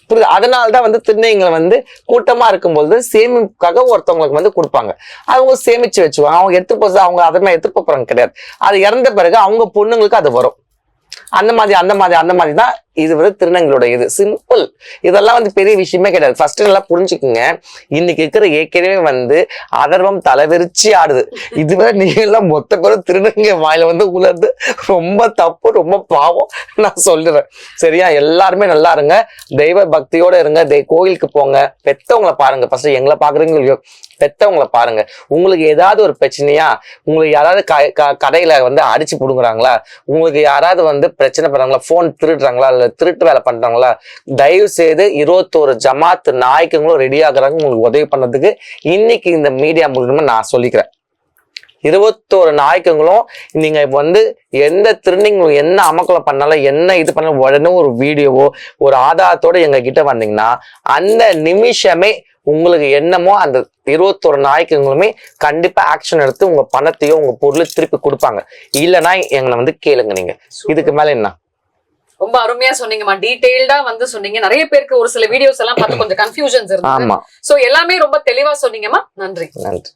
புரியுது? அதனாலதான் வந்து திருநங்கைகள் வந்து கூட்டமா இருக்கும்போது சேமிப்புக்காக ஒருத்தவங்களுக்கு வந்து கொடுப்பாங்க. அவங்க சேமிச்சு வச்சுவாங்க. அவங்க எடுத்து போது அவங்க அதெல்லாம் எடுத்துட்டு போறாங்க கிடையாது. அது இறந்த பிறகு அவங்க பொண்ணுங்களுக்கு அது வரும். அந்த மாதிரி தான் இது வந்து திருநங்கையோட இது சிம்பிள். இதெல்லாம் வந்து பெரிய விஷயமே கிடையாது. ஃபர்ஸ்ட் நல்லா புரிஞ்சுக்குங்க. இன்னைக்கு இருக்கிற ஏற்கனவே வந்து அதர்வம் தலைவிரிச்சு ஆடுது. இதுவரை நீங்க எல்லாம் மொத்த பேரும் திருநங்கை வாயில வந்து உலர்ந்து ரொம்ப தப்பு, ரொம்ப பாவம் நான் சொல்லுறேன். சரியா? எல்லாருமே நல்லா இருங்க, தெய்வ பக்தியோட இருங்க, கோயிலுக்கு போங்க, பெத்தவங்களை பாருங்க. ஃபர்ஸ்ட் எங்களை பாக்குறீங்க, பெத்தவங்களை பாருங்க. உங்களுக்கு ஏதாவது ஒரு பிரச்சனையா, உங்களுக்கு யாராவது கடையில வந்து அடிச்சு புடுங்குறாங்களா, உங்களுக்கு யாராவது வந்து பிரச்சனை பண்றாங்களா, போன் திருடுறாங்களா, இல்ல திருட்டு வேலை பண்றாங்களா, தயவு செய்து 21 ஜமாத்து நாய்க்குங்களும் ரெடி ஆகுறாங்க உங்களுக்கு உதவி பண்ணதுக்கு. இன்னைக்கு இந்த மீடியா மூலமா நான் சொல்லிக்கிறேன். 21 நாய்க்குங்களும் நீங்க வந்து எந்த திருநங்கைகளும் என்ன அமக்கலம் பண்ணாலும் என்ன இது பண்ணாலும் உடனே ஒரு வீடியோவோ ஒரு ஆதாரத்தோட எங்க கிட்ட வந்தீங்கன்னா அந்த நிமிஷமே உங்களுக்கு என்னமோ அந்த 21 நாய்க்குங்களுமே கண்டிப்பா ஆக்ஷன் எடுத்து உங்க பணத்தையோ உங்க பொருளை திருப்பி கொடுப்பாங்க. இல்லைன்னா எங்களை வந்து கேளுங்க. நீங்க இதுக்கு மேல என்ன? ரொம்ப அருமையா சொன்னீங்கம்மா, டீடைல்டா வந்து சொன்னீங்க. நிறைய பேருக்கு ஒரு சில வீடியோஸ் எல்லாம் பார்த்து கொஞ்சம் கன்ஃபியூஷன்ஸ் இருந்தது. ஆமா, சோ எல்லாமே ரொம்ப தெளிவா சொன்னீங்கம்மா. நன்றி. நன்றி.